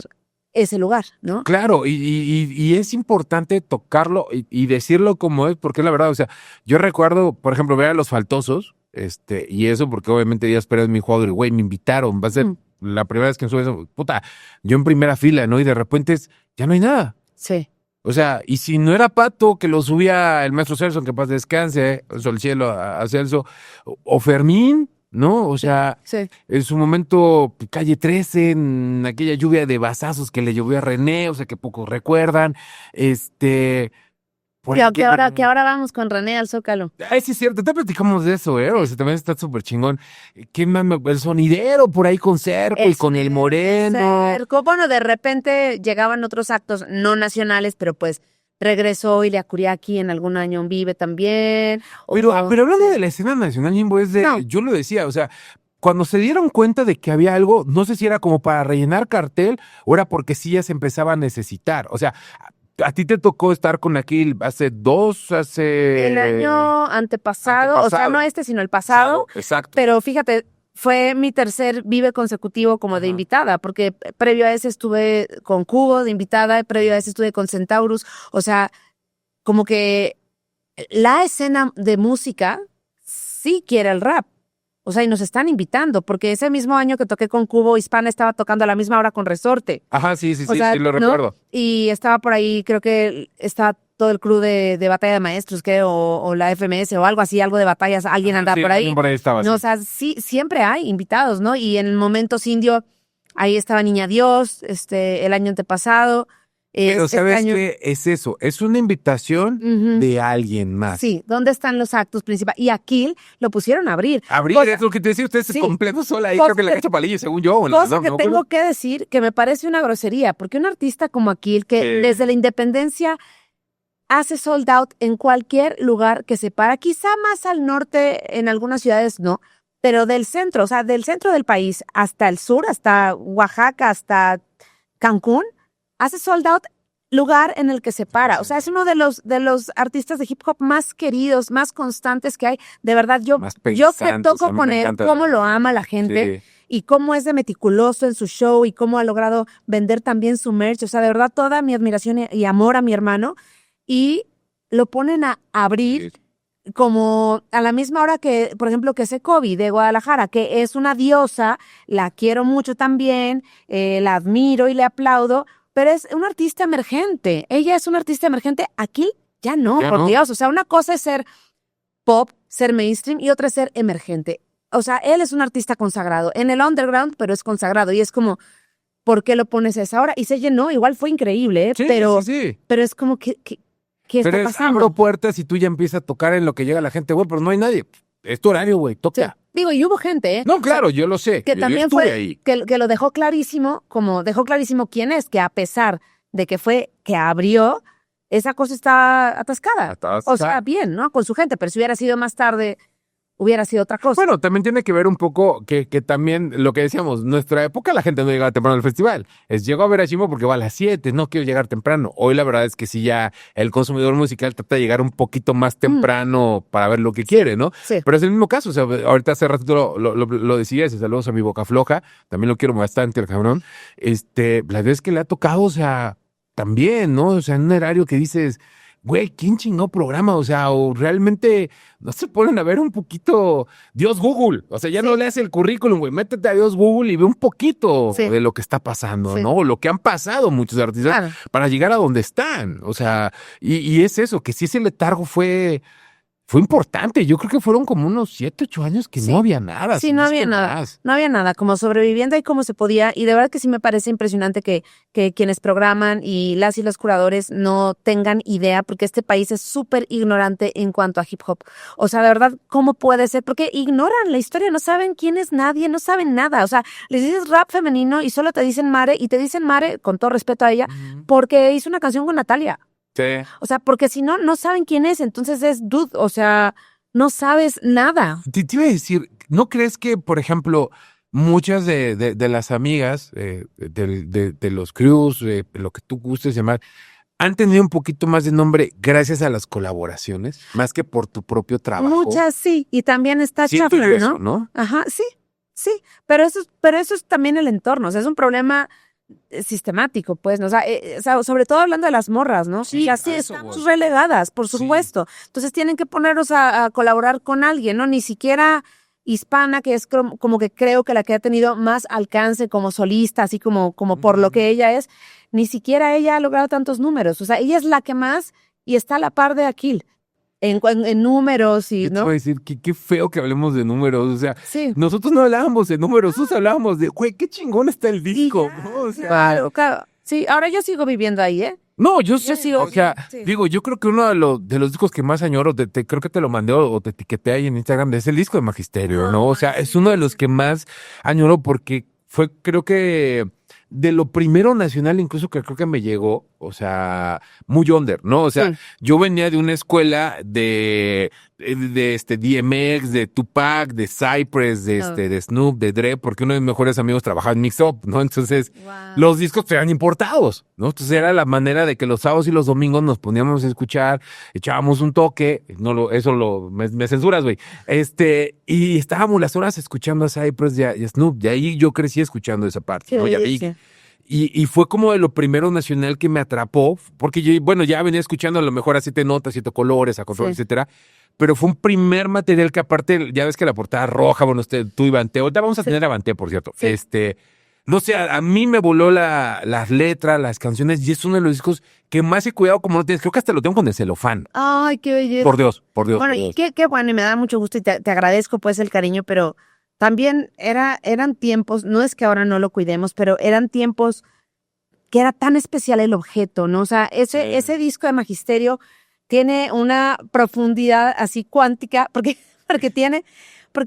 ese lugar, ¿no? Claro, y es importante tocarlo y decirlo como es, porque es la verdad, o sea, yo recuerdo, por ejemplo, ver a Los Faltosos, y eso porque obviamente Díaz Pérez es mi jugador y güey, me invitaron, va a ser la primera vez que sube eso, puta, yo en primera fila, ¿no? Y de repente ya no hay nada. Sí. O sea, y si no era Pato, que lo subía el maestro Celso, que paz descanse, el cielo a Celso, o Fermín, ¿no? O sea, Sí. en su momento, Calle 13, en aquella lluvia de basazos que le llovió a René, o sea, que pocos recuerdan, por Que aquí- ahora vamos con René al Zócalo. Ay, sí es cierto, te platicamos de eso, O sea, también está súper chingón. ¿Quién más? El sonidero por ahí con Cerco y con el Moreno. Cerco. Bueno, de repente llegaban otros actos no nacionales, pero pues regresó Ilia Kuriaki en algún año en Vive también. Pero hablando de la escena nacional, Jimbo, No. yo lo decía, o sea, cuando se dieron cuenta de que había algo, no sé si era como para rellenar cartel o era porque sí ya se empezaba a necesitar. O sea, a ti te tocó estar con Aquil hace El año antepasado, o sea, no este, sino el pasado. Exacto. Pero fíjate, fue mi tercer Vive consecutivo como de invitada, porque previo a ese estuve con Cubo de invitada, previo a ese estuve con Centaurus. O sea, como que la escena de música sí quiere el rap. O sea, y nos están invitando, porque ese mismo año que toqué con Cubo, Hispana estaba tocando a la misma hora con Resorte. Ajá, sí, O sea, sí, lo ¿no? recuerdo. Y estaba por ahí, creo que estaba todo el crew de Batalla de Maestros, o la FMS o algo así, algo de batallas, alguien andaba Sí, por ahí. alguien por ahí estaba, No, sí. o sea, sí, siempre hay invitados, ¿no? Y en el momento indio, ahí estaba Niña Dios, el año antepasado. Pero este ¿sabes año- qué es eso? Es una invitación Ujú. de alguien más. Sí, ¿dónde están los actos principales? Y aquí lo pusieron a abrir. Abrir, Cosa- es lo que te decía, usted Sí. se completo sola ahí, Cosa creo que la que- cacha palillo, según yo. Cosa que no, tengo que decir que me parece una grosería, porque un artista como Aquil, que Sí. desde la independencia hace sold out en cualquier lugar que se para, quizá más al norte, en algunas ciudades no, pero del centro, o sea, del centro del país hasta el sur, hasta Oaxaca, hasta Cancún, hace sold out lugar en el que se para. O sea, es uno de los artistas de hip hop más queridos, más constantes que hay. De verdad, yo que toco con él, cómo lo ama la gente y cómo es de meticuloso en su show y cómo ha logrado vender también su merch. O sea, de verdad, toda mi admiración y amor a mi hermano. Y lo ponen a abrir como a la misma hora que, por ejemplo, que Secovi de Guadalajara, que es una diosa, la quiero mucho también, la admiro y le aplaudo, pero es un artista emergente. Ella es una artista emergente. Aquí ya no, por Dios. O sea, una cosa es ser pop, ser mainstream, y otra es ser emergente. O sea, él es un artista consagrado en el underground, pero es consagrado. Y es como, ¿por qué lo pones a esa hora? Y se llenó, igual fue increíble, pero es como que ¿qué está pasando? Abro puertas y tú ya empiezas a tocar en lo que llega la gente, güey, pero no hay nadie. Es tu horario, güey, toca. Sí. Digo, y hubo gente, No, claro, yo lo sé. Que también fue ahí. Que lo dejó clarísimo, como dejó clarísimo quién es, que a pesar de que fue que abrió, esa cosa está atascada. O sea, bien, ¿no? Con su gente, pero si hubiera sido más tarde, hubiera sido otra cosa. Bueno, también tiene que ver un poco que también lo que decíamos, nuestra época la gente no llegaba temprano al festival. Llegó a ver a Chimo porque va a las 7, no quiero llegar temprano. Hoy la verdad es que sí ya el consumidor musical trata de llegar un poquito más temprano para ver lo que quiere, ¿no? Sí. Pero es el mismo caso, o sea, ahorita hace ratito lo decías, saludos a mi boca floja, también lo quiero bastante el cabrón. La verdad es que le ha tocado, o sea, también, ¿no? O sea, en un horario que dices, güey, ¿quién chingó programa? O sea, o realmente no se ponen a ver un poquito Dios Google. O sea, ya no leas el currículum, güey. Métete a Dios Google y ve un poquito de lo que está pasando, ¿no? Lo que han pasado muchos artistas para llegar a donde están. O sea, y es eso, que si ese letargo fue importante. Yo creo que fueron como unos 7, 8 años que no había nada. Sí, no había nada. No había nada, como sobreviviendo y como se podía. Y de verdad que sí me parece impresionante que quienes programan y los curadores no tengan idea, porque este país es súper ignorante en cuanto a hip hop. O sea, de verdad, ¿cómo puede ser? Porque ignoran la historia, no saben quién es nadie, no saben nada. O sea, les dices rap femenino y solo te dicen Mare, y te dicen Mare, con todo respeto a ella, porque hizo una canción con Natalia. Sí. O sea, porque si no saben quién es, entonces es dude, o sea, no sabes nada. Te iba a decir, ¿no crees que, por ejemplo, muchas de las amigas de los crews, lo que tú gustes llamar, han tenido un poquito más de nombre gracias a las colaboraciones, más que por tu propio trabajo? Muchas sí, y también está Chafler, ¿no? Ajá, sí, pero eso es también el entorno, o sea, es un problema sistemático, pues, ¿no? O sea, sobre todo hablando de las morras, ¿no? Sí, así estamos relegadas, por supuesto. Entonces tienen que ponernos a colaborar con alguien, ¿no? Ni siquiera hispana, que es como que creo que la que ha tenido más alcance como solista, así como por lo que ella es, ni siquiera ella ha logrado tantos números. O sea, ella es la que más y está a la par de Akil. En números y, ¿no? Te voy a decir, qué feo que hablemos de números, o sea, nosotros no hablábamos de números, nosotros hablábamos de, güey, qué chingón está el disco, ¿no? O sea, claro. Sí, ahora yo sigo viviendo ahí, ¿eh? No, yo sigo, o sea, digo, yo creo que uno de los discos que más añoro, creo que te lo mandé o te etiqueté ahí en Instagram, es el disco de Magisterio, ¿no? O sea, es uno de los que más añoro porque fue, creo que, de lo primero nacional incluso que creo que me llegó, o sea, muy under, ¿no? O sea, yo venía de una escuela de DMX, de Tupac, de Cypress, de Snoop, de Dre, porque uno de mis mejores amigos trabajaba en Mix Up, ¿no? Entonces, los discos eran importados, ¿no? Entonces era la manera de que los sábados y los domingos nos poníamos a escuchar, echábamos un toque, me censuras, güey, y estábamos las horas escuchando a Cypress y a Snoop, y ahí yo crecí escuchando esa parte, ¿no? Y fue como de lo primero nacional que me atrapó, porque yo, bueno, ya venía escuchando a lo mejor a 7 notas, 7 colores, a control, etcétera, pero fue un primer material que aparte, ya ves que la portada roja, bueno, tú y Banté, ahorita vamos a tener a Banté, por cierto, no sé, a mí me voló las letras, las canciones, y es uno de los discos que más he cuidado como no tienes, creo que hasta lo tengo con el celofán. Ay, qué belleza. Por Dios. Bueno, por Dios. Y qué bueno, y me da mucho gusto y te agradezco pues el cariño, pero también eran tiempos, no es que ahora no lo cuidemos, pero eran tiempos que era tan especial el objeto, ¿no? O sea, ese disco de Magisterio tiene una profundidad así cuántica, porque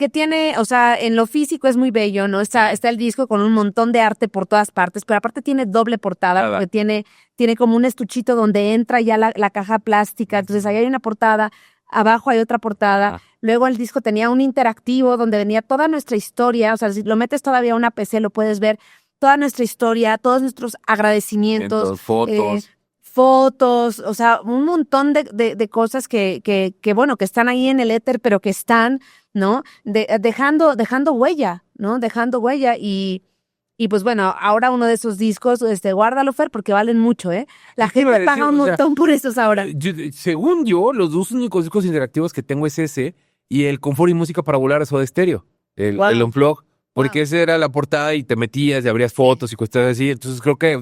tiene, o sea, en lo físico es muy bello, ¿no? Está el disco con un montón de arte por todas partes, pero aparte tiene doble portada, porque tiene como un estuchito donde entra ya la caja plástica, entonces ahí hay una portada, abajo hay otra portada, Luego el disco tenía un interactivo donde venía toda nuestra historia. O sea, si lo metes todavía a una PC, lo puedes ver. Toda nuestra historia, todos nuestros agradecimientos. Fotos, o sea, un montón de cosas que bueno, que están ahí en el éter, pero que están, ¿no? Dejando huella, ¿no? Dejando huella y pues bueno, ahora uno de esos discos, guárdalo, Fer, porque valen mucho, ¿eh? La gente paga un montón por esos ahora. Según yo, los dos únicos discos interactivos que tengo es ese y el Confort y Música para Volar a Soda Stereo, el Unplugged. Porque esa era la portada y te metías y abrías fotos y cuestiones así. Entonces creo que,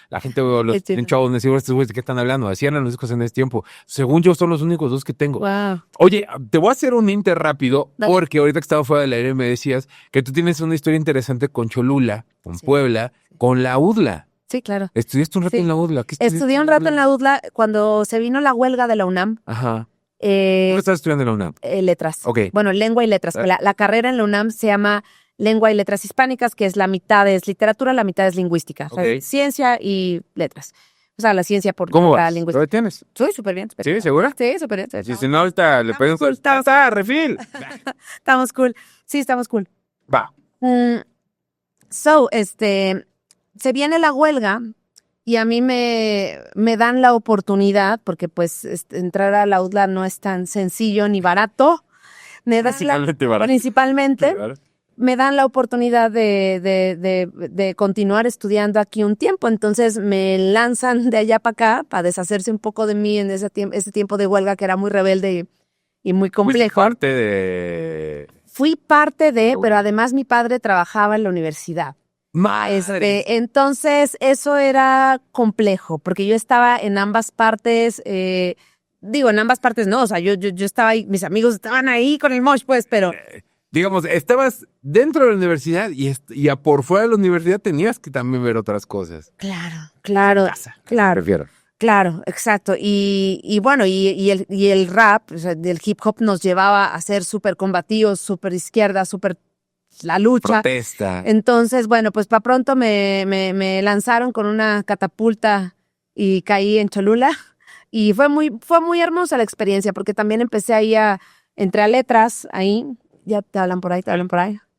la gente, los chavos, me decían, estos güeyes, ¿de qué están hablando? Hacían los discos en ese tiempo. Según yo, son los únicos dos que tengo. Wow. Oye, te voy a hacer un inter rápido, porque ahorita que estaba fuera del aire me decías que tú tienes una historia interesante con Cholula, con Puebla, con la UDLA. Sí, claro. ¿Estudiaste un rato en la UDLA? Estudié un rato en la UDLA cuando se vino la huelga de la UNAM. Ajá. ¿Qué estás estudiando en la UNAM? Letras. Ok. Bueno, lengua y letras. La carrera en la UNAM se llama Lengua y Letras Hispánicas, que es la mitad es literatura, la mitad es lingüística. Okay. O sea, ciencia y letras. O sea, la ciencia por ¿Cómo la vas? lingüística. ¿Lo tienes? Soy súper bien. ¿Sí? ¿Segura? Sí, súper bien. Si no, ahorita le pedimos... Cool, refil. Estamos cool. Sí, estamos cool. Va. Se viene la huelga y a mí me dan la oportunidad, porque pues entrar a la UDLA no es tan sencillo ni barato. Principalmente me dan la oportunidad de continuar estudiando aquí un tiempo. Entonces me lanzan de allá para acá para deshacerse un poco de mí en ese tiempo de huelga que era muy rebelde y muy complejo. Fui parte de, pero además mi padre trabajaba en la universidad. Entonces eso era complejo porque yo estaba en ambas partes. En ambas partes no, o sea, yo estaba ahí, mis amigos estaban ahí con el mosh, pues, pero... Digamos, estabas dentro de la universidad y por fuera de la universidad tenías que también ver otras cosas. Claro. Prefiero. Claro, exacto. Y bueno, y el rap, o sea, el hip hop nos llevaba a ser súper combativos, súper izquierda, súper la lucha. Protesta. Entonces, bueno, pues para pronto me lanzaron con una catapulta y caí en Cholula. Y fue muy hermosa la experiencia, porque también empecé ahí entré a letras, ahí, ya te hablan por ahí.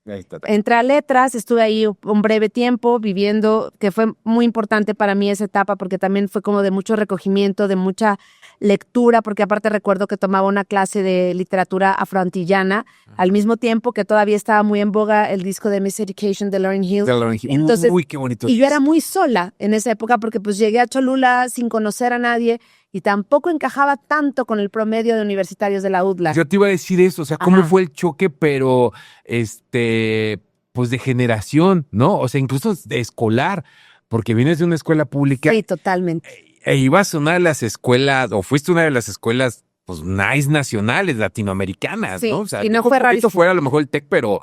Ahí está. Entré a letras, estuve ahí un breve tiempo viviendo, que fue muy importante para mí esa etapa, porque también fue como de mucho recogimiento, de mucha lectura, porque aparte recuerdo que tomaba una clase de literatura afroantillana, al mismo tiempo que todavía estaba muy en boga el disco de Miss Education de Lauryn Hill. Entonces, uy, qué bonito. Y yo era muy sola en esa época, porque pues llegué a Cholula sin conocer a nadie, y tampoco encajaba tanto con el promedio de universitarios de la UDLA. Yo te iba a decir eso, o sea, cómo fue el choque, pero pues de generación, ¿no? O sea, incluso de escolar, porque vienes de una escuela pública. Sí, totalmente. E ibas a una de las escuelas, o fuiste una de las escuelas, pues, nice nacionales, latinoamericanas, sí, ¿no? O sea, y no fue raro. Fuera a lo mejor el TEC, pero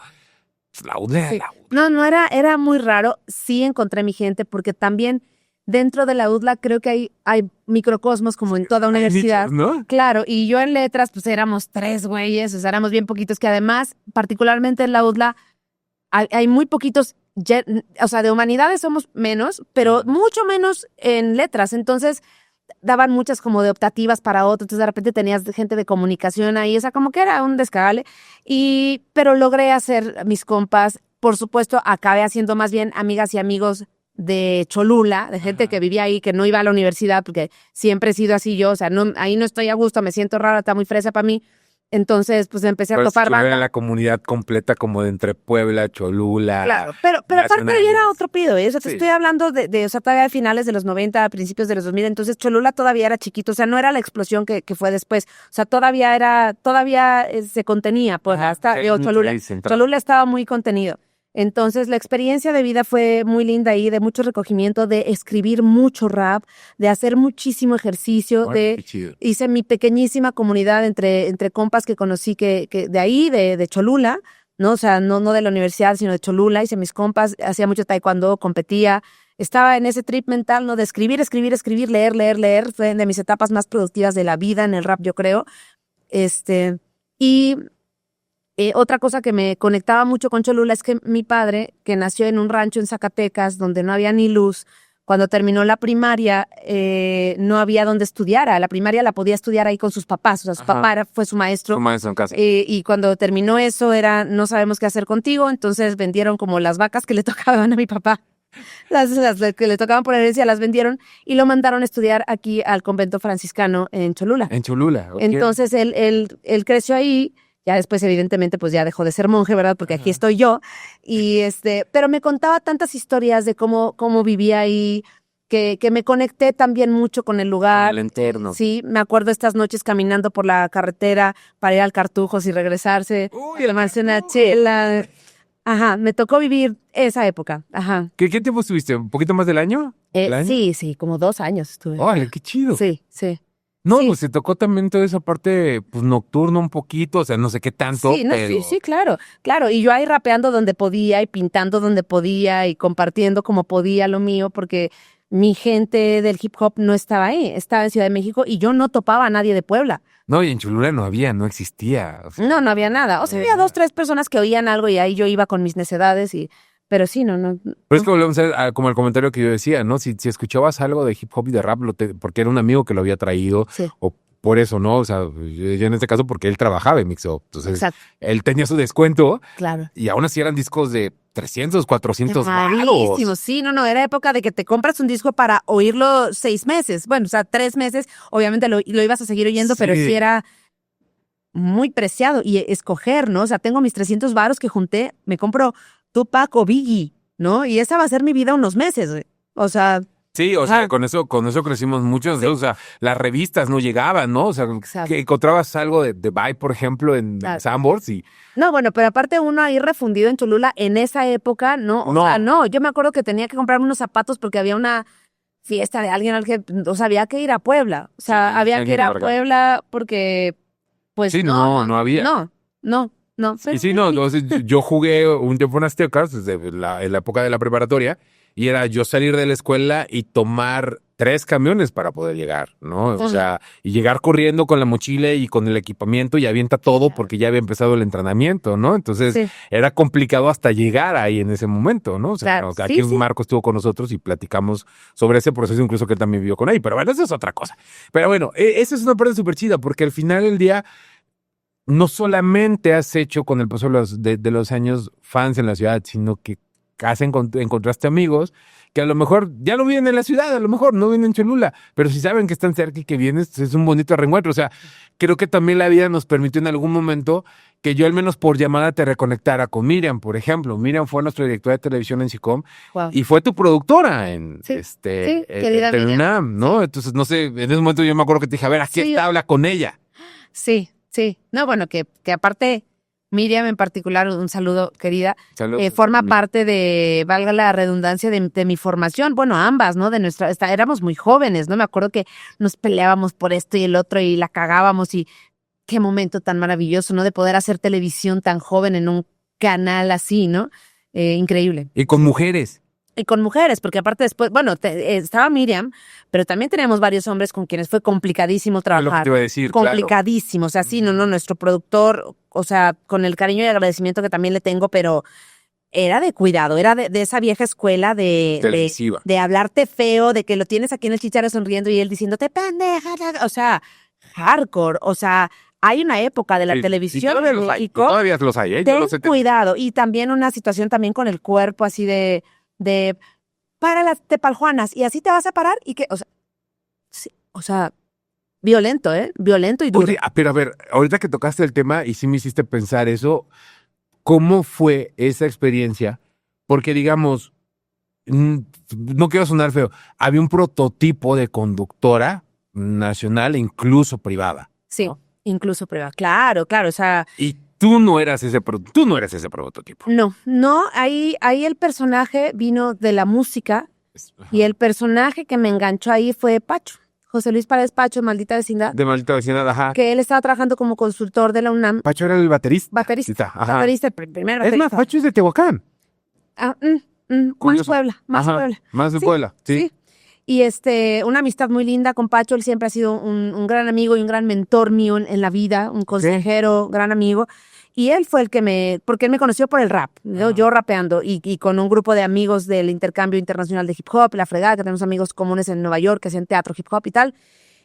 pues, la UDLA. Sí. No, era muy raro. Sí encontré mi gente, porque también dentro de la UDLA creo que hay microcosmos como en toda universidad. Nichos, ¿no? Claro, y yo en letras pues éramos 3 güeyes, o sea, éramos bien poquitos, que además, particularmente en la UDLA, hay muy poquitos, o sea, de humanidades somos menos, pero mucho menos en letras. Entonces daban muchas como de optativas para otros, entonces de repente tenías gente de comunicación ahí, o sea, como que era un descagale. Pero logré hacer mis compas. Por supuesto, acabé haciendo más bien amigas y amigos de Cholula, de gente que vivía ahí, que no iba a la universidad, porque siempre he sido así yo, o sea, ahí no estoy a gusto, me siento rara, está muy fresa para mí. Entonces, pues empecé a topar banda. Era la comunidad completa como de entre Puebla, Cholula. Claro, pero aparte ya era otro pido, ¿eh? O sea, te estoy hablando o sea, todavía de finales de los 90, principios de los 2000, entonces Cholula todavía era chiquito, o sea, no era la explosión que fue después, o sea, todavía se contenía, pues, Cholula estaba muy contenido. Entonces, la experiencia de vida fue muy linda ahí, de mucho recogimiento, de escribir mucho rap, de hacer muchísimo ejercicio, hice mi pequeñísima comunidad entre compas que conocí que de ahí, de Cholula, ¿no? O sea, no de la universidad, sino de Cholula, hice mis compas, hacía mucho taekwondo, competía, estaba en ese trip mental, ¿no? De escribir, leer, fue de mis etapas más productivas de la vida en el rap, yo creo. Otra cosa que me conectaba mucho con Cholula es que mi padre, que nació en un rancho en Zacatecas, donde no había ni luz, Cuando terminó la primaria, no había donde estudiara. La primaria la podía estudiar ahí con sus papás. O sea, su papá fue su maestro. Su maestro en casa. Y cuando terminó eso, no sabemos qué hacer contigo. Entonces vendieron como las vacas que le tocaban a mi papá. Las que le tocaban por herencia las vendieron y lo mandaron a estudiar aquí al convento franciscano en Cholula. En Cholula. Okay. Entonces él creció ahí. Ya después, evidentemente, pues ya dejó de ser monje, ¿verdad? Porque aquí estoy yo. Y pero me contaba tantas historias de cómo vivía ahí, que me conecté también mucho con el lugar. Con el entorno. Sí, me acuerdo estas noches caminando por la carretera para ir al Cartujos y regresarse. Uy, tomarse una chela. Ajá, me tocó vivir esa época. Ajá. ¿Qué tiempo estuviste? ¿Un poquito más del año? ¿El año? Sí, como 2 años estuve. ¡Órale, qué chido! Sí. No, Sí. pues se tocó también toda esa parte, pues, nocturna un poquito, o sea, no sé qué tanto, Sí, no, pero... sí, claro. Y yo ahí rapeando donde podía y pintando donde podía y compartiendo como podía lo mío, porque mi gente del hip hop no estaba ahí, estaba en Ciudad de México y yo no topaba a nadie de Puebla. No, y en Cholula no existía. O sea, No había nada. O sea, había 2, 3 personas que oían algo y ahí yo iba con mis necedades pero sí, no. Pero es que volvemos a ver, como el comentario que yo decía, ¿no? Si escuchabas algo de hip hop y de rap, porque era un amigo que lo había traído, Sí. o por eso, ¿no? O sea, yo en este caso porque él trabajaba en Mixup. Entonces, Exacto. él tenía su descuento Claro. y aún así eran discos de 300, 400 Rarísimo, varos. sí, no, era época de que te compras un disco para oírlo 6 meses. Bueno, o sea, 3 meses, obviamente lo ibas a seguir oyendo, Sí. pero sí era muy preciado. Y escoger, ¿no? O sea, tengo mis 300 varos que junté, me compro Tupac o Biggie, ¿no? Y esa va a ser mi vida unos meses, güey. O sea, Sí, o sea, Ajá. con eso crecimos muchos. O sea, las revistas no llegaban, ¿no? O sea, Exacto. que encontrabas algo de Vibe, por ejemplo, en Claro. Sanborns y... no, bueno, pero aparte uno ahí refundido en Cholula en esa época, no, o No. sea, no, yo me acuerdo que tenía que comprarme unos zapatos porque había una fiesta de alguien al que, o sea, había que ir a Puebla, o sea, Sí, había sí, que ir a Vargas. Puebla porque, pues, Sí, no había. no, Y sí, no, entonces, yo jugué un tiempo en Aztecas, en la época de la preparatoria, y era yo salir de la escuela y tomar 3 camiones para poder llegar, ¿no? O sea, y llegar corriendo con la mochila y con el equipamiento y avienta todo porque ya había empezado el entrenamiento, ¿no? Entonces, Sí. era complicado hasta llegar ahí en ese momento, ¿no? O sea, Claro, aquí sí, sí. Marco estuvo con nosotros y platicamos sobre ese proceso, incluso que él también vivió con ahí, pero bueno, eso es otra cosa. Pero bueno, esa es una parte súper chida porque al final del día no solamente has hecho con el paso de los años fans en la ciudad, sino que encontraste amigos que a lo mejor ya no viven en la ciudad, a lo mejor no viven en Cholula, pero si saben que están cerca y que vienes, es un bonito reencuentro. O sea, creo que también la vida nos permitió en algún momento que yo al menos por llamada te reconectara con Miriam, por ejemplo. Miriam fue nuestra directora de televisión en SICOM Wow. y fue tu productora en Sí, querida en Miriam. UNAM, ¿no? Entonces, no sé, en ese momento yo me acuerdo que te dije, a ver, aquí Sí, está, habla con ella. Sí. No, bueno, que aparte, Miriam en particular, un saludo, querida, Saludos. forma parte de, valga la redundancia, de mi formación, bueno, ambas, ¿no? De éramos muy jóvenes, ¿no? Me acuerdo que nos peleábamos por esto y el otro y la cagábamos y qué momento tan maravilloso, ¿no? De poder hacer televisión tan joven en un canal así, ¿no? Increíble. Y con mujeres. Y con mujeres, porque aparte después, bueno, estaba Miriam, pero también teníamos varios hombres con quienes fue complicadísimo Es lo que trabajar. te iba a decir, claro. Complicadísimo, o sea, sí, no, nuestro productor, o sea, con el cariño y agradecimiento que también le tengo, pero era de cuidado, era de esa vieja escuela Televisiva. de hablarte feo, de que lo tienes aquí en el chicharro sonriendo y él diciéndote pendeja, o sea, hardcore, o sea, hay una época de la televisión todavía los en hay, México. todavía los hay, ¿eh? Yo Ten los he tenido. cuidado. Y también una situación también con el cuerpo así de para las tepaljuanas y así te vas a parar y que, o sea, sí, o sea, violento, violento y duro. Oye, pero a ver, ahorita que tocaste el tema y sí me hiciste pensar eso, ¿cómo fue esa experiencia? Porque digamos, no quiero sonar feo, había un prototipo de conductora nacional e incluso privada. Sí, ¿no? incluso prueba. Claro, o sea, Y tú no eras ese prototipo. no, ahí el personaje vino de la música y el personaje que me enganchó ahí fue Pacho, José Luis Paredes Pacho, Maldita Vecindad, De Maldita Vecindad, ajá. que él estaba trabajando como consultor de la UNAM. Pacho era el baterista. Baterista, Ajá. baterista, el primer Es baterista. más, Pacho es de Tehuacán. Ah, más Curioso. Puebla, más Ajá, Puebla. más de Sí, Puebla, sí. Sí. Y una amistad muy linda con Pacho. Él siempre ha sido un gran amigo y un gran mentor mío en la vida, un consejero, gran amigo. Y él fue el que porque él me conoció por el rap, ¿no? Yo rapeando y con un grupo de amigos del intercambio internacional de hip hop, la fregada, que tenemos amigos comunes en Nueva York que hacían teatro, hip hop y tal.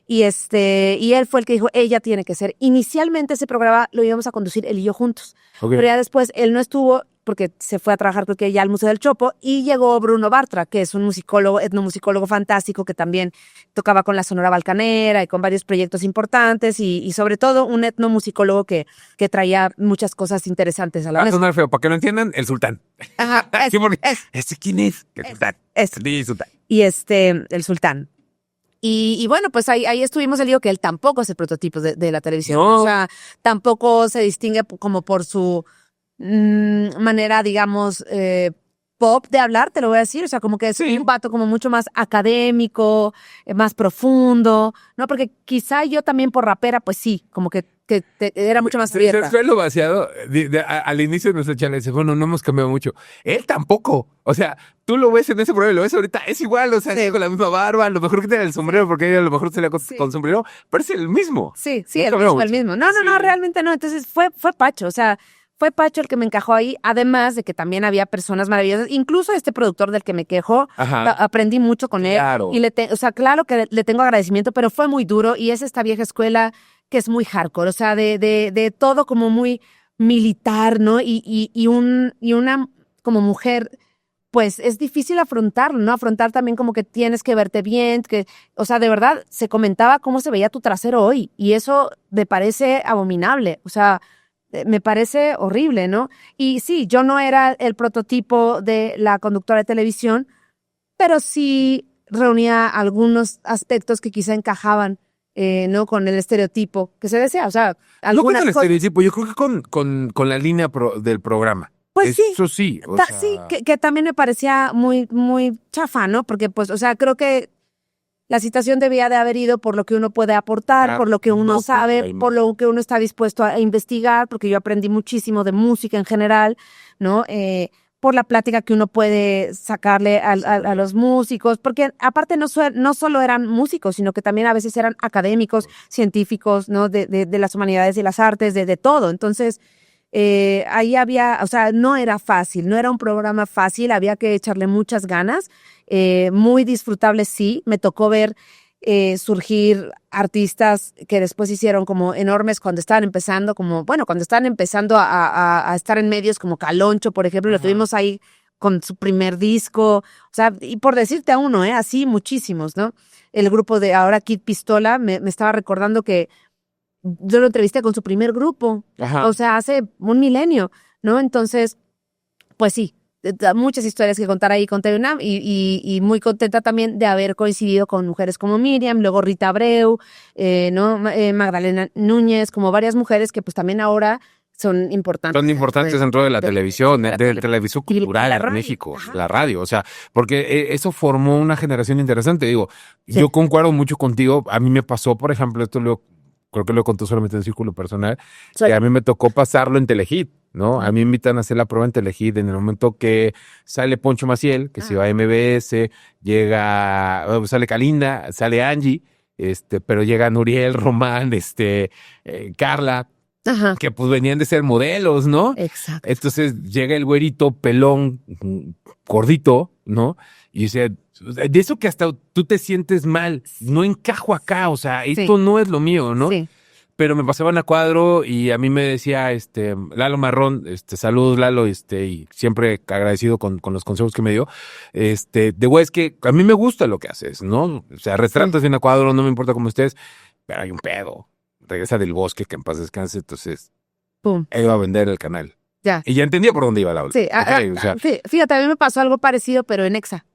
Y él fue el que dijo, ella tiene que ser. Inicialmente ese programa lo íbamos a conducir él y yo juntos. Okay. Pero ya después él no estuvo porque se fue a trabajar, creo que ya al Museo del Chopo, y llegó Bruno Bartra, que es un musicólogo, etnomusicólogo fantástico, que también tocaba con la Sonora Balcanera y con varios proyectos importantes, y sobre todo un etnomusicólogo que traía muchas cosas interesantes a la Va a mesa. sonar feo, para que lo entiendan, el sultán. Ajá, Sí, porque, ¿este quién es? El sultán. El sultán. Y el sultán. Y bueno, pues ahí estuvimos. Él dijo que él tampoco es el prototipo de la televisión. No. O sea, tampoco se distingue como por su manera, digamos, pop de hablar, te lo voy a decir. O sea, como que es un vato como mucho más académico, más profundo, ¿no? Porque quizá yo también por rapera, pues sí, como que era mucho más abierta. Suelo vaciado, al inicio de nuestra charla, dice, bueno, no hemos cambiado mucho. Él tampoco. O sea, tú lo ves en ese programa y lo ves ahorita, es igual, o sea, con la misma barba, a lo mejor que tiene el sombrero, porque a lo mejor se le con sombrero, pero es el mismo. Sí, el mismo. No, realmente no. Entonces fue Pacho, o sea, fue Pacho el que me encajó ahí, además de que también había personas maravillosas, incluso este productor del que me quejó, aprendí mucho con él. Claro. Y o sea, claro que le tengo agradecimiento, pero fue muy duro y es esta vieja escuela que es muy hardcore, o sea, de todo como muy militar, ¿no? Y una como mujer, pues es difícil afrontarlo, ¿no? Afrontar también como que tienes que verte bien, o sea, de verdad, se comentaba cómo se veía tu trasero hoy y eso me parece abominable, o sea, me parece horrible, ¿no? Y sí, yo no era el prototipo de la conductora de televisión, pero sí reunía algunos aspectos que quizá encajaban, ¿no? Con el estereotipo que se desea, o sea, algunas no con el cosas. estereotipo, yo creo que con la línea del programa. Pues Eso sí. O sea... Sí, que también me parecía muy, muy chafa, ¿no? Porque, pues, o sea, creo que la situación debía de haber ido por lo que uno puede aportar, por lo que uno sabe, por lo que uno está dispuesto a investigar, porque yo aprendí muchísimo de música en general, ¿no? Por la plática que uno puede sacarle a los músicos, porque aparte no solo eran músicos, sino que también a veces eran académicos, científicos, ¿no? De las humanidades y las artes, de todo. Entonces, ahí había, o sea, no era fácil, no era un programa fácil, había que echarle muchas ganas, muy disfrutable, sí. Me tocó ver surgir artistas que después hicieron como enormes cuando estaban empezando, cuando estaban empezando a estar en medios como Caloncho, por ejemplo, lo tuvimos ahí con su primer disco, o sea, y por decirte a uno, así muchísimos, ¿no? El grupo de ahora Kid Pistola, me estaba recordando que yo lo entrevisté con su primer grupo, o sea, hace un milenio, ¿no? Entonces, pues sí, muchas historias que contar ahí con TV UNAM y muy contenta también de haber coincidido con mujeres como Miriam, luego Rita Abreu, ¿no? Magdalena Núñez, como varias mujeres que pues también ahora son importantes. Son importantes dentro de la televisión, de la televisión cultural en México, la radio, o sea, porque eso formó una generación interesante. Digo, yo concuerdo mucho contigo, a mí me pasó, por ejemplo, creo que lo contó solamente en círculo personal, que a mí me tocó pasarlo en Telehit, ¿no? A mí me invitan a hacer la prueba en Telehit en el momento que sale Poncho Maciel, que se va a MBS, sale Kalinda, sale Angie, pero llega Nuriel, Román, Carla, que pues venían de ser modelos, ¿no? Exacto. Entonces llega el güerito pelón, gordito, ¿no? Y dice, de eso que hasta tú te sientes mal, no encajo acá, o sea, esto no es lo mío, ¿no? Sí. Pero me pasaban a cuadro y a mí me decía, Lalo Marrón, saludos Lalo, y siempre agradecido con los consejos que me dio, güey, es que a mí me gusta lo que haces, ¿no? O sea, retratos bien a cuadro, no me importa cómo estés, pero hay un pedo. Regresa del bosque, que en paz descanse, entonces, ¡pum! Él iba a vender el canal. Ya. Y ya entendía por dónde iba la ola. Sí, O sea, fíjate, a mí me pasó algo parecido, pero en Exa.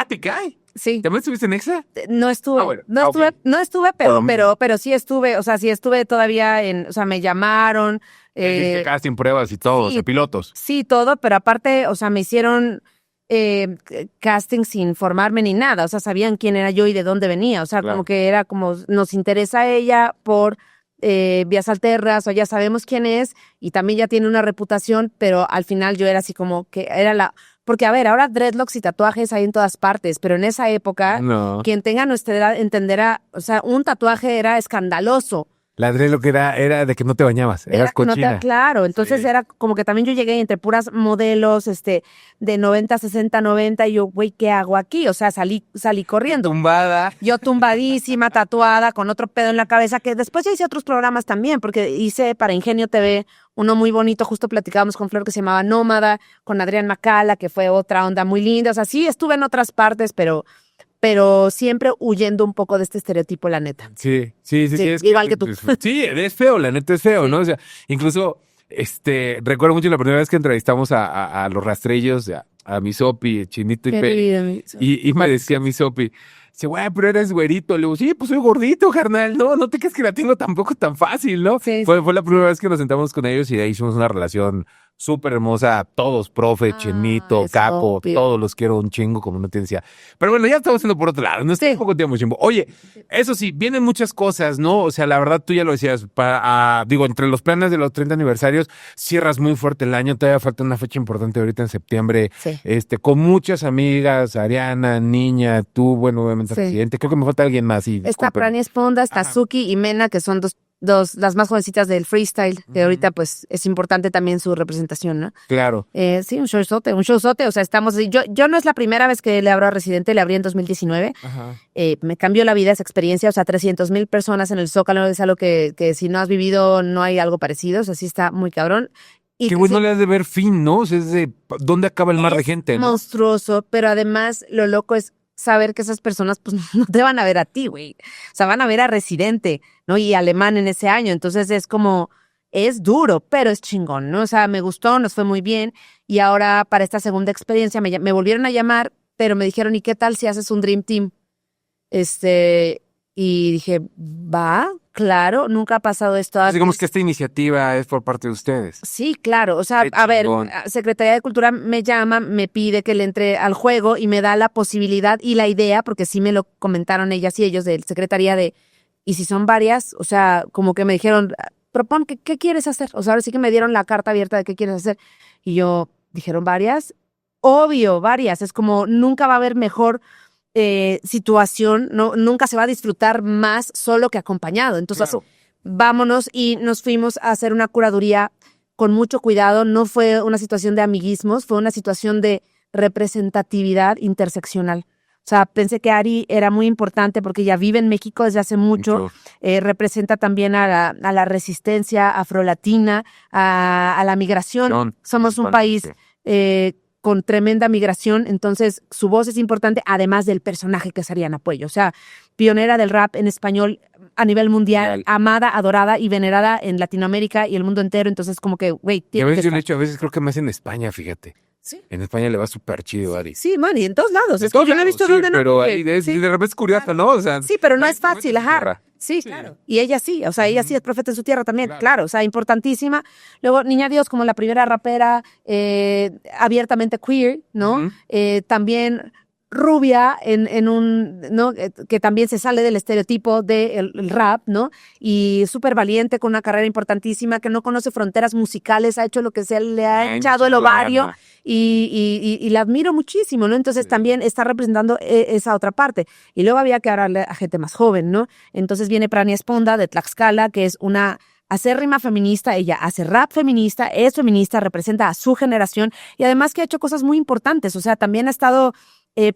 ¿te cae? Sí. ¿También estuviste en Exa? No estuve, bueno. no estuve, pero sí estuve, o sea, sí estuve todavía o sea, me llamaron. Casting, pruebas y todo, sí, pilotos. Sí, todo, pero aparte, o sea, me hicieron casting sin formarme ni nada, o sea, sabían quién era yo y de dónde venía, o sea, como que era como, nos interesa ella por vías alternas, o ya sabemos quién es, y también ya tiene una reputación, pero al final yo era así como que era porque a ver, ahora dreadlocks y tatuajes hay en todas partes, pero en esa época, quien tenga nuestra edad entenderá, o sea, un tatuaje era escandaloso. La Adriel lo que era de que no te bañabas, eras cochina. Claro, entonces Sí. era como que también yo llegué entre puras modelos, de 90, 60, 90, y yo, güey, ¿qué hago aquí? O sea, salí corriendo. Tumbada. Yo tumbadísima, tatuada, con otro pedo en la cabeza, que después ya hice otros programas también, porque hice para Ingenio TV uno muy bonito, justo platicábamos con Flor, que se llamaba Nómada, con Adrián Macala, que fue otra onda muy linda. O sea, sí estuve en otras partes, pero siempre huyendo un poco de este estereotipo, la neta. Sí, igual que tú. Sí, es feo, la neta es feo, ¿no? O sea, incluso, recuerdo mucho la primera vez que entrevistamos a los rastrillos, a Misopi, Chinito y Qué Peri, vida, mi- y me decía Misopi, dice, güey, pero eres güerito. Le digo, sí, pues soy gordito, carnal, no te crees que la tengo tampoco tan fácil, ¿no? Sí, Fue la primera vez que nos sentamos con ellos y de ahí hicimos una relación súper hermosa, todos, profe, Chinito, es Capo, obvio. todos los quiero un chingo, como no te decía. Pero bueno, ya estamos yendo por otro lado, no Sí. poco tiempo, chimbo. Oye, eso sí, vienen muchas cosas, ¿no? O sea, la verdad, tú ya lo decías, entre los planes de los 30 aniversarios, cierras muy fuerte el año, todavía falta una fecha importante ahorita en septiembre, Sí. con muchas amigas, Ariana, Niña, tú, bueno, obviamente, Sí. Residente, creo que me falta alguien más. Y Está disculpen. Prania Esponda, está Ajá. Suki y Mena, que son las más jovencitas del freestyle, que ahorita pues es importante también su representación, ¿no? Claro. Sí, un showzote, o sea, yo no es la primera vez que le abro a Residente, le abrí en 2019, Ajá. me cambió la vida esa experiencia, o sea, 300,000 personas en el Zócalo es algo que si no has vivido no hay algo parecido, o sea, sí está muy cabrón. Y Qué bueno, sí, le has de ver fin, ¿no? O sea, es de dónde acaba el mar de gente, ¿no? monstruoso, pero además lo loco es saber que esas personas pues no te van a ver a ti, güey. O sea, van a ver a Residente, ¿no? Y Alemán en ese año. Entonces es como, es duro, pero es chingón, ¿no? O sea, me gustó, nos fue muy bien. Y ahora para esta segunda experiencia me volvieron a llamar, pero me dijeron, ¿y qué tal si haces un Dream Team? Y dije, va, claro, nunca ha pasado esto antes. Digamos que esta iniciativa es por parte de ustedes. Sí, claro. O sea, Qué a ver, chingón. Secretaría de Cultura me llama, me pide que le entre al juego y me da la posibilidad y la idea, porque sí me lo comentaron ellas y ellos de Secretaría y si son varias, o sea, como que me dijeron, propon, ¿qué quieres hacer? O sea, ahora sí que me dieron la carta abierta de qué quieres hacer. Y yo, dijeron varias, obvio, varias. Es como, nunca va a haber mejor situación, no, nunca se va a disfrutar más solo que acompañado. Entonces, Claro. vámonos y nos fuimos a hacer una curaduría con mucho cuidado. No fue una situación de amiguismos, fue una situación de representatividad interseccional. O sea, pensé que Ari era muy importante porque ella vive en México desde hace mucho, representa también a la resistencia afrolatina, a la migración. Somos un país con tremenda migración, entonces su voz es importante, además del personaje que es Ariana Puello. O sea, pionera del rap en español a nivel mundial, amada, adorada y venerada en Latinoamérica y el mundo entero. Entonces, como que, güey, Y a veces yo estar. le he hecho, a veces creo que más en España, fíjate. Sí. En España le va súper chido, Ari. Sí, man, y en todos lados. De Es que todos yo no he lados, visto sí, dónde no. pero porque- ahí de sí. repente es curioso, ¿no? O sea, Sí, pero no hay es fácil, profetas en su ajá. tierra. Sí, Sí. claro. Y ella sí, o sea, ella sí es profeta en su tierra también, Claro. claro, o sea, importantísima. Luego, Niña Dios como la primera rapera abiertamente queer, ¿no? Ujú. También rubia ¿no? Que también se sale del estereotipo del rap, ¿no? Y súper valiente, con una carrera importantísima, que no conoce fronteras musicales, ha hecho lo que se le ha echado el ovario y la admiro muchísimo, ¿no? Entonces Sí. también está representando esa otra parte. Y luego había que hablarle a gente más joven, ¿no? Entonces viene Prania Esponda de Tlaxcala, que es una acérrima feminista, ella hace rap feminista, es feminista, representa a su generación y además que ha hecho cosas muy importantes, o sea, también ha estado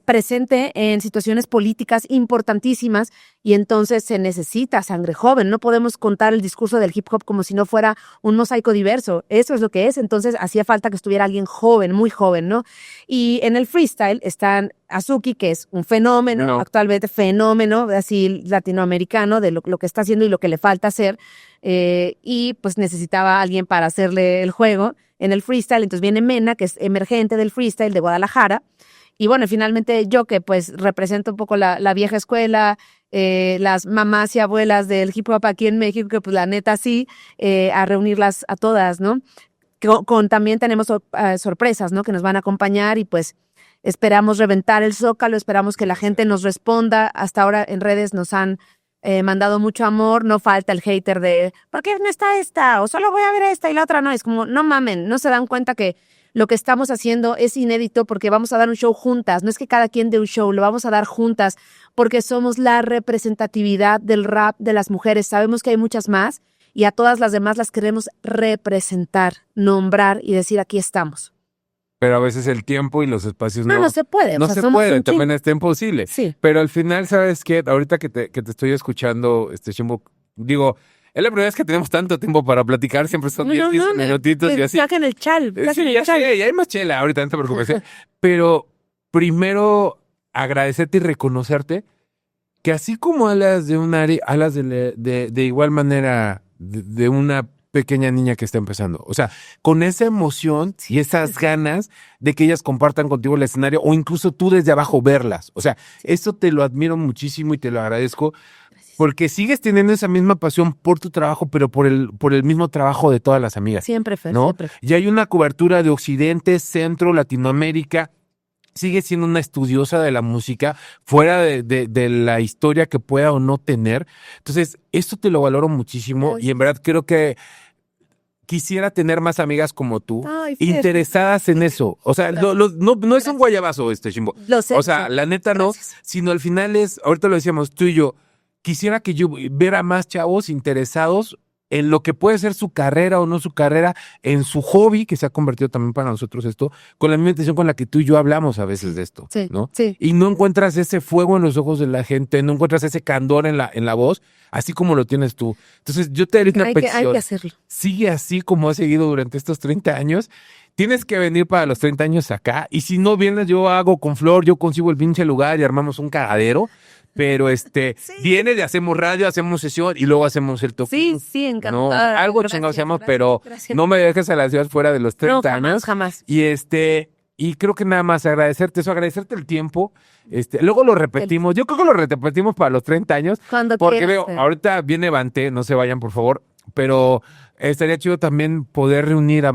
presente en situaciones políticas importantísimas y entonces se necesita sangre joven. No podemos contar el discurso del hip hop como si no fuera un mosaico diverso. Eso es lo que es. Entonces hacía falta que estuviera alguien joven, muy joven, ¿no? Y en el freestyle están Azuki, que es un fenómeno, actualmente fenómeno, así latinoamericano, de lo que está haciendo y lo que le falta hacer. Y pues necesitaba alguien para hacerle el juego en el freestyle. Entonces viene Mena, que es emergente del freestyle de Guadalajara. Y bueno, finalmente yo que pues represento un poco la vieja escuela, las mamás y abuelas del hip hop aquí en México, que pues la neta sí, a reunirlas a todas, ¿no? También tenemos sorpresas, ¿no? Que nos van a acompañar y pues esperamos reventar el Zócalo, esperamos que la gente nos responda. Hasta ahora en redes nos han mandado mucho amor, no falta el hater de ¿por qué no está esta? O solo voy a ver esta y la otra no. Es como, no mamen, no se dan cuenta que lo que estamos haciendo es inédito porque vamos a dar un show juntas. No es que cada quien dé un show, lo vamos a dar juntas porque somos la representatividad del rap de las mujeres. Sabemos que hay muchas más y a todas las demás las queremos representar, nombrar y decir aquí estamos. Pero a veces el tiempo y los espacios No se puede. No se puede, también es imposible. Sí. Pero al final, ¿sabes qué? Ahorita que te estoy escuchando, Chimbo, digo, es la primera vez que tenemos tanto tiempo para platicar, siempre son 10 minutitos y así. Saquen el chal, Sí, ya sé, ya hay más chela ahorita, no te preocupes. Pero primero agradecerte y reconocerte que así como hablas de un área, hablas de igual manera de una pequeña niña que está empezando. O sea, con esa emoción y esas ganas de que ellas compartan contigo el escenario o incluso tú desde abajo verlas. O sea, eso te lo admiro muchísimo y te lo agradezco porque sigues teniendo esa misma pasión por tu trabajo, pero por el mismo trabajo de todas las amigas. Siempre, Fer, ¿no? siempre. Y hay una cobertura de Occidente, Centro, Latinoamérica. Sigue siendo una estudiosa de la música, fuera de la historia que pueda o no tener. Entonces, esto te lo valoro muchísimo y en verdad creo que quisiera tener más amigas como tú, interesadas en eso. O sea, no es un guayabazo Chimbo. Lo sé. O sea, la neta no, sino al final es, ahorita lo decíamos tú y yo, quisiera que yo viera más chavos interesados en lo que puede ser su carrera o no su carrera, en su hobby, que se ha convertido también para nosotros esto, con la misma intención con la que tú y yo hablamos a veces de esto, sí, ¿no? Sí. Y no encuentras ese fuego en los ojos de la gente, no encuentras ese candor en la voz, así como lo tienes tú. Entonces, yo te daría una petición. Hay que hacerlo. Sigue así como has seguido durante estos 30 años. Tienes que venir para los 30 años acá. Y si no vienes, yo hago con Flor, yo consigo el pinche lugar y armamos un cagadero. Pero vienes y hacemos radio, hacemos sesión y luego hacemos el toque. Sí, encantada. No, algo chingado hacemos, pero no me dejes a la ciudad fuera de los 30 años. Jamás. Y creo que nada más agradecerte eso, agradecerte el tiempo. Luego lo repetimos. Yo creo que lo repetimos para los 30 años. Porque veo, ahorita viene Bante, no se vayan, por favor. Pero estaría chido también poder reunir a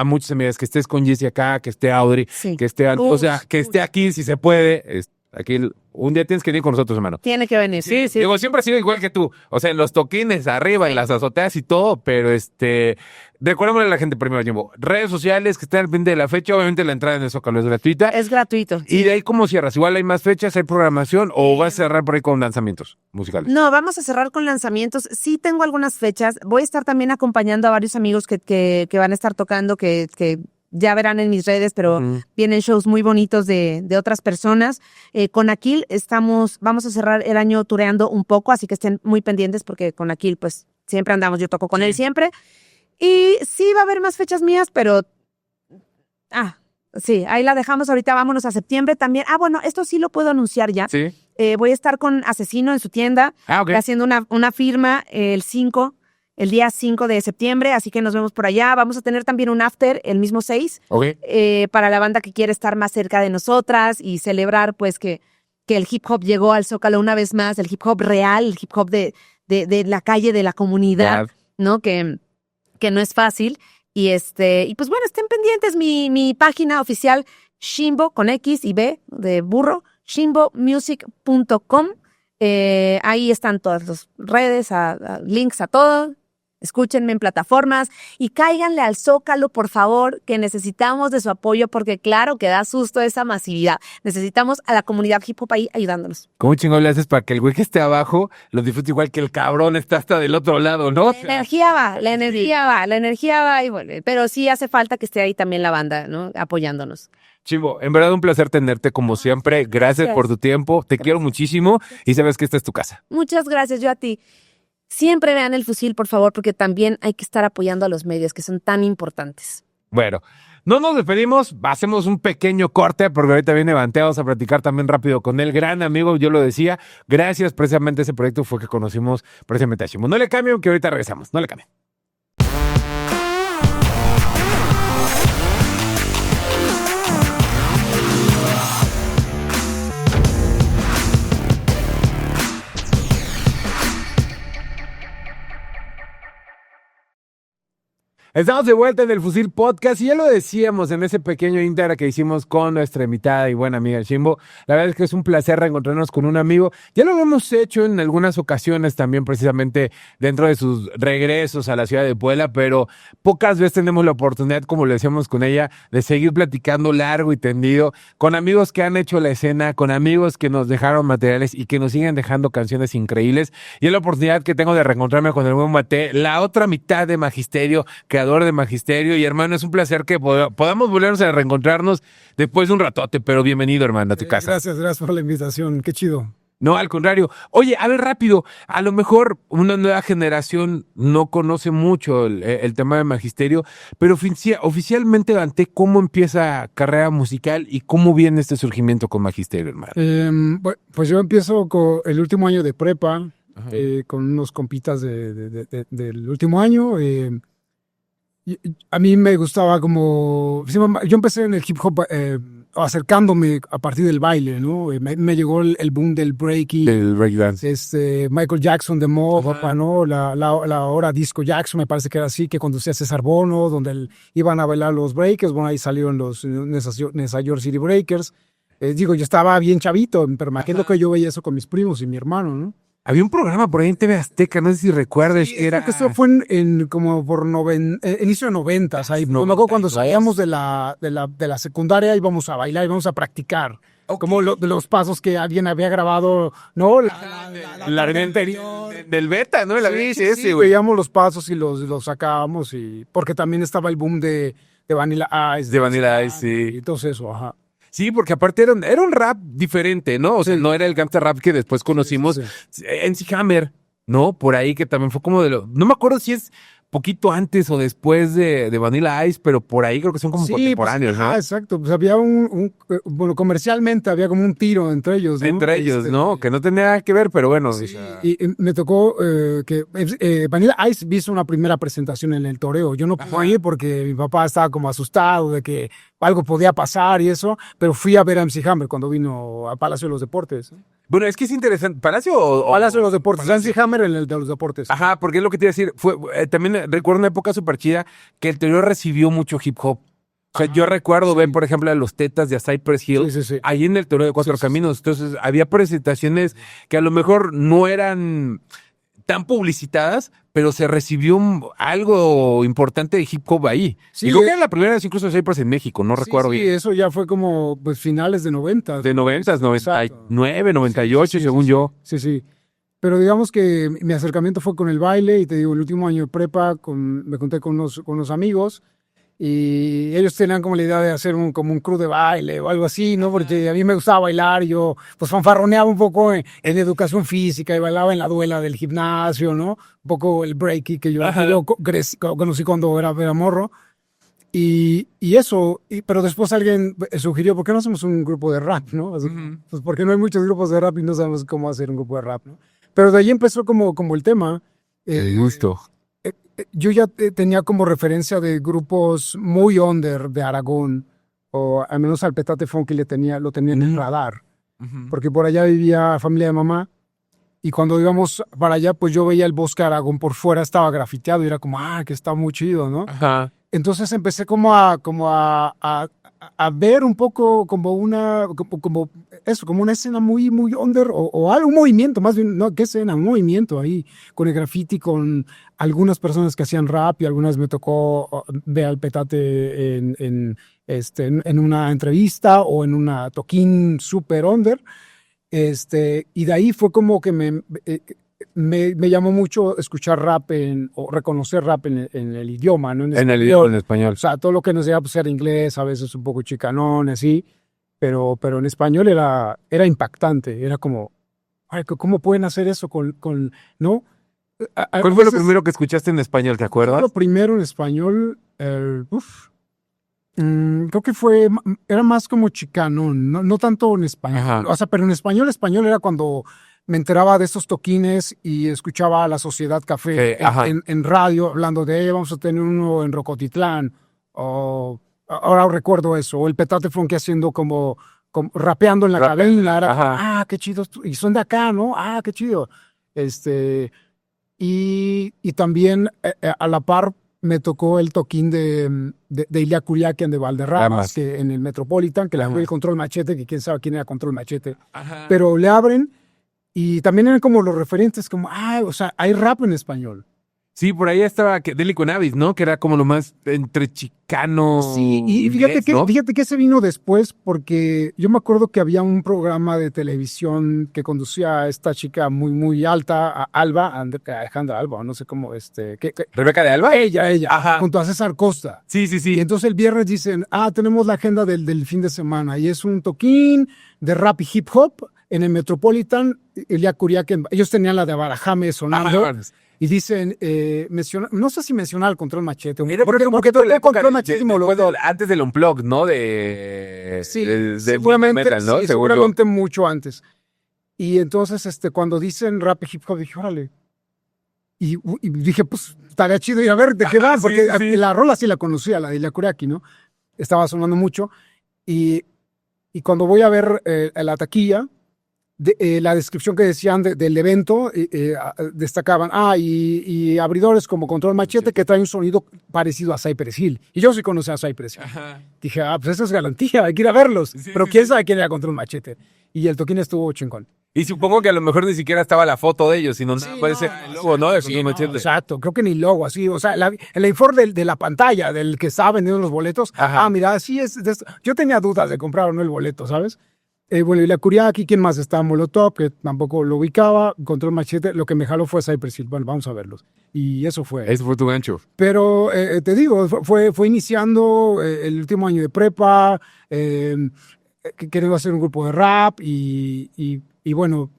muchas amigas, que estés con Jessie acá, que esté Audrey, que esté, que esté aquí si se puede. Aquí un día tienes que venir con nosotros, hermano. Tiene que venir, sí. Digo, siempre ha sido igual que tú. O sea, en los toquines arriba, en las azoteas y todo, pero recuérdame a la gente primero, Jimbo. Redes sociales que estén al pendiente de la fecha. Obviamente la entrada en el Zócalo es gratuita. Es gratuito. Sí. ¿Y de ahí cómo cierras? ¿Igual hay más fechas, hay programación o vas a cerrar por ahí con lanzamientos musicales? No, vamos a cerrar con lanzamientos. Sí tengo algunas fechas. Voy a estar también acompañando a varios amigos que van a estar tocando, que ya verán en mis redes, pero vienen shows muy bonitos de otras personas. Con Aquil vamos a cerrar el año tureando un poco, así que estén muy pendientes porque con Aquil pues siempre andamos, yo toco con él siempre. Y sí va a haber más fechas mías, pero sí, ahí la dejamos ahorita, vámonos a septiembre también. Bueno, esto sí lo puedo anunciar ya. Sí. Voy a estar con Asesino en su tienda, haciendo una firma el día 5 de septiembre, así que nos vemos por allá. Vamos a tener también un after el mismo 6, para la banda que quiere estar más cerca de nosotras y celebrar pues que el hip hop llegó al Zócalo una vez más, el hip hop real, el hip hop de la calle, de la comunidad, ¿no? Que no es fácil. Y pues bueno, estén pendientes, mi página oficial, Shimbo, con X y B de burro, shimbomusic.com. Ahí están todas las redes, links a todo. Escúchenme en plataformas y cáiganle al Zócalo, por favor, que necesitamos de su apoyo porque claro que da susto esa masividad. Necesitamos a la comunidad hip hop ahí ayudándonos. ¿Cómo chingón le haces para que el güey que esté abajo lo disfrute igual que el cabrón está hasta del otro lado, no? La energía va y vuelve. Pero sí hace falta que esté ahí también la banda, ¿no? Apoyándonos. Chimbo, en verdad un placer tenerte como siempre. Gracias por tu tiempo. Te quiero muchísimo y sabes que esta es tu casa. Muchas gracias, yo a ti. Siempre vean El Fusil, por favor, porque también hay que estar apoyando a los medios que son tan importantes. Bueno, no nos despedimos, hacemos un pequeño corte porque ahorita viene Bante, vamos a platicar también rápido con el gran amigo, yo lo decía, gracias precisamente a ese proyecto fue que conocimos precisamente a Shimbo. No le cambien que ahorita regresamos, no le cambien. Estamos de vuelta en el Fusil Podcast y ya lo decíamos en ese pequeño íntegra que hicimos con nuestra invitada y buena amiga Chimbo. La verdad es que es un placer reencontrarnos con un amigo. Ya lo hemos hecho en algunas ocasiones también precisamente dentro de sus regresos a la ciudad de Puebla, pero pocas veces tenemos la oportunidad, como le decíamos con ella, de seguir platicando largo y tendido con amigos que han hecho la escena, con amigos que nos dejaron materiales y que nos siguen dejando canciones increíbles. Y es la oportunidad que tengo de reencontrarme con el buen Mate, la otra mitad de Magisterio, creador de Magisterio. Y hermano, es un placer que podamos volvernos a reencontrarnos después de un ratote, pero bienvenido, hermano, a tu casa. Gracias por la invitación, qué chido. No, al contrario. Oye, a ver, rápido, a lo mejor una nueva generación no conoce mucho el tema de Magisterio, pero oficialmente, Dante, ¿cómo empieza carrera musical y cómo viene este surgimiento con Magisterio, hermano? Pues yo empiezo con el último año de prepa, con unos compitas del último año. A mí me gustaba como... Yo empecé en el hip hop acercándome a partir del baile, ¿no? Me llegó el boom del breaking. Del breakdance. Michael Jackson de Mob, ¿no? La hora Disco Jackson, me parece que era así, que conducía César Bono, donde iban a bailar los breakers. Bueno, ahí salieron los Nueva York City Breakers. Yo estaba bien chavito, pero me acuerdo que yo veía eso con mis primos y mi hermano, ¿no? Había un programa por ahí en TV Azteca, no sé si recuerdas. Sí, era... Eso fue como por inicio de 90s. Ahí, me acuerdo cuando salíamos de la secundaria, íbamos a bailar, íbamos a practicar. Okay. Como los pasos que alguien había grabado, ¿no? La anterior. Del beta, ¿no? Sí, veíamos los pasos y los sacábamos. Porque también estaba el boom de Vanilla Ice. De Vanilla Ice, sí. Y todo eso, ajá. Sí, porque aparte era un rap diferente, ¿no? O sea, no era el gangsta rap que después conocimos. MC Hammer, ¿no? Por ahí que también fue como no me acuerdo si es poquito antes o después de Vanilla Ice, pero por ahí creo que son como contemporáneos, ¿no? Exacto. Pues había bueno, comercialmente había como un tiro entre ellos, ¿no? Entre ellos, ¿no? Que no tenía nada que ver, pero bueno. Sí, y me tocó que Vanilla Ice hizo una primera presentación en el toreo. Yo no pude ir porque mi papá estaba como asustado de que algo podía pasar y eso, pero fui a ver a MC Hammer cuando vino a Palacio de los Deportes. Bueno, es que es interesante. ¿Palacio o Palacio de los Deportes? MC Hammer en el de los Deportes. Ajá, porque es lo que te iba a decir. También recuerdo una época súper chida que el toreo recibió mucho hip hop. O sea, yo recuerdo ver, por ejemplo, a los Tetas de Cypress Hill, ahí en el toreo de Cuatro Caminos. Entonces, había presentaciones que a lo mejor no eran tan publicitadas, pero se recibió algo importante de hip hop ahí. Sí, y creo que era la primera vez incluso de Cypress en México, no recuerdo bien. Sí, eso ya fue como pues finales de 90. De 90, 99, 98, según yo. Sí. Pero digamos que mi acercamiento fue con el baile y te digo, el último año de prepa me junté con unos amigos y ellos tenían como la idea de hacer como un crew de baile o algo así, ¿no? Porque a mí me gustaba bailar y yo pues fanfarroneaba un poco en educación física y bailaba en la duela del gimnasio, ¿no? Un poco el breaky que yo conocí cuando era morro. Y eso, pero después alguien sugirió, ¿por qué no hacemos un grupo de rap, no? Pues porque no hay muchos grupos de rap y no sabemos cómo hacer un grupo de rap, ¿no? Pero de ahí empezó como el tema. El gusto. Yo ya tenía como referencia de grupos muy under de Aragón, o al menos al Petate Funky lo tenía en el radar, porque por allá vivía familia de mamá, y cuando íbamos para allá, pues yo veía el bosque Aragón por fuera, estaba grafiteado, y era como, que está muy chido, ¿no? Ajá. Entonces empecé como a ver un poco como una escena muy, muy under o algo, un movimiento, más bien, no, ¿qué escena? Un movimiento ahí con el graffiti, con algunas personas que hacían rap y algunas me tocó ver al Petate en una entrevista o en una toquín super under. Y de ahí fue como que me llamó mucho escuchar rap o reconocer rap en el idioma, ¿no? En el idioma, en español. O sea, todo lo que nos llegaba pues, era inglés, a veces un poco chicanón, así, pero en español era impactante, era como, ay, ¿cómo pueden hacer eso no? ¿Cuál fue lo primero que escuchaste en español, te acuerdas? Lo primero en español, creo que era más como chicanón, no tanto en español. Ajá. O sea, pero en español era cuando me enteraba de estos toquines y escuchaba a la Sociedad Café en radio hablando de vamos a tener uno en Rocotitlán, o ahora recuerdo eso, o el Petate Funky haciendo como rapeando en la cadena, qué chido, y son de acá, ¿no? Qué chido. Y también a la par me tocó el toquín de Ilya Kuryakin de Valderramas, que en el Metropolitan, que le fue el Control Machete, que quién sabe quién era Control Machete. Ajá. Pero le abren y también eran como los referentes, como, o sea, hay rap en español. Sí, por ahí estaba Deli con Avis, ¿no? Que era como lo más entre chicano. Sí, y fíjate, inglés, que, ¿no? fíjate que se vino después, porque yo me acuerdo que había un programa de televisión que conducía a esta chica muy, muy alta, a Alejandra Alba, o no sé cómo, ¿Rebeca de Alba? ella, Ajá. junto a César Costa. Sí, sí, Y sí. entonces el viernes dicen, tenemos la agenda del fin de semana, y es un toquín de rap y hip hop en el Metropolitan, Ilya Kuryakin, ellos tenían la de Barajame sonando. Ajá. Y dicen, no sé si mencionar el Control Machete. Era porque tocó el Control Machete antes del Unplugged, ¿no? Sí, de seguramente, metal, ¿no? sí, Seguro. seguramente mucho antes. Y entonces, cuando dicen rap y hip hop, dije, órale. Y dije, pues, estaría chido ir a ver de qué va, porque sí. la rola sí la conocía, la de Ilya Kuryakin, ¿no? Estaba sonando mucho. Y cuando voy a ver la taquilla, la descripción que decían del evento, destacaban, y abridores como Control Machete que trae un sonido parecido a Cypress Hill. Y yo sí conocía a Cypress Hill. Ajá. Dije, pues eso es garantía, hay que ir a verlos. Sí, Pero sí, quién sí. sabe quién era Control Machete. Y el toquín estuvo chingón. Y supongo que a lo mejor ni siquiera estaba la foto de ellos, sino nada, parece no, el logo, ¿no? De Sí, Control no, Machete. exacto, creo que ni logo, así, o sea, el informe de la pantalla, del que estaba vendiendo los boletos, Ajá. mira, sí es de esto. Yo tenía dudas de comprar o no el boleto, ¿sabes? Bueno, y la Kuryakin, ¿quién más? Estaba Molotov, que tampoco lo ubicaba, Control Machete, lo que me jaló fue Cypress Hill, bueno, vamos a verlos. Y eso fue. Ese fue tu gancho. Pero te digo, fue iniciando el último año de prepa, queriendo hacer un grupo de rap y bueno,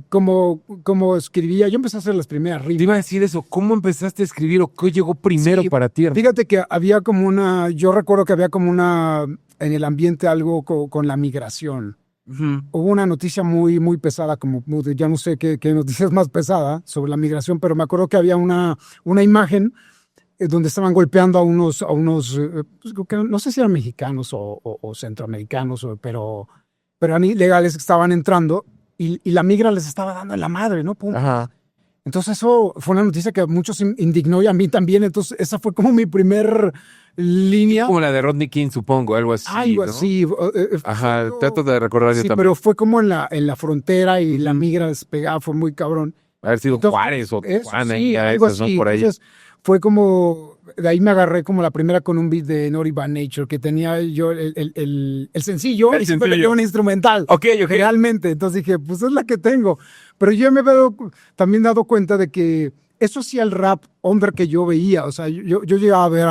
como escribía, yo empecé a hacer las primeras Te rimas. iba a decir eso, ¿cómo empezaste a escribir o qué llegó primero Sí, para ti? Fíjate que había como yo recuerdo que había como en el ambiente algo con la migración. Ujú. Hubo una noticia muy, muy pesada, ya no sé qué noticia es más pesada sobre la migración, pero me acuerdo que había una imagen donde estaban golpeando a unos pues, creo que no sé si eran mexicanos o centroamericanos, pero eran ilegales que estaban entrando y la migra les estaba dando en la madre, ¿no? Pum. Ajá. Entonces eso fue una noticia que a muchos indignó y a mí también, entonces esa fue como mi primer línea. Como la de Rodney King, supongo, algo así. Algo ¿no? así. Ajá, trato de recordar yo Sí, también. pero fue como en la frontera y la migra despegada, fue muy cabrón. Haber sido Entonces, Juárez o eso, Tijuana, sí, ya algo esas, ¿no? así. Por ahí. Entonces, fue como, de ahí me agarré como la primera con un beat de Naughty by Nature, que tenía yo el sencillo, El y después sencillo. un instrumental. Ok. Realmente, entonces dije, pues es la que tengo. Pero yo me he también dado cuenta de que eso sí el rap under que yo veía, o sea, yo llegaba a ver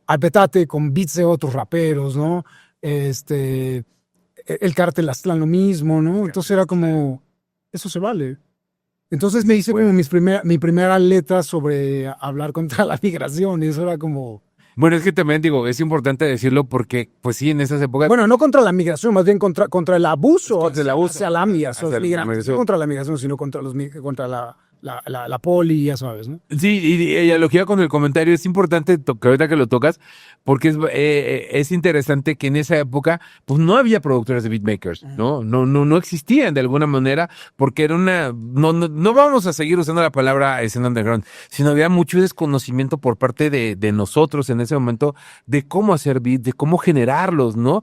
al Petate con beats de otros raperos, ¿no? El Cártel Aztlán lo mismo, ¿no? Entonces era como, eso se vale. Entonces me hice como mi primera letra sobre hablar contra la migración, y eso era como... Bueno, es que también digo, es importante decirlo porque, pues sí, en esas épocas. Bueno, no contra la migración, más bien contra el abuso, Contra el abuso. hacia la migración, Hacia la migrantes. migración. No contra la migración, sino contra la poli, ya sabes, ¿no? Sí, y analogía con el comentario, es importante que ahorita que lo tocas, porque es interesante que en esa época, pues no había productores de beatmakers, ¿no? No existían de alguna manera, porque era no vamos a seguir usando la palabra escena underground, sino había mucho desconocimiento por parte de nosotros en ese momento de cómo hacer beats, de cómo generarlos, ¿no?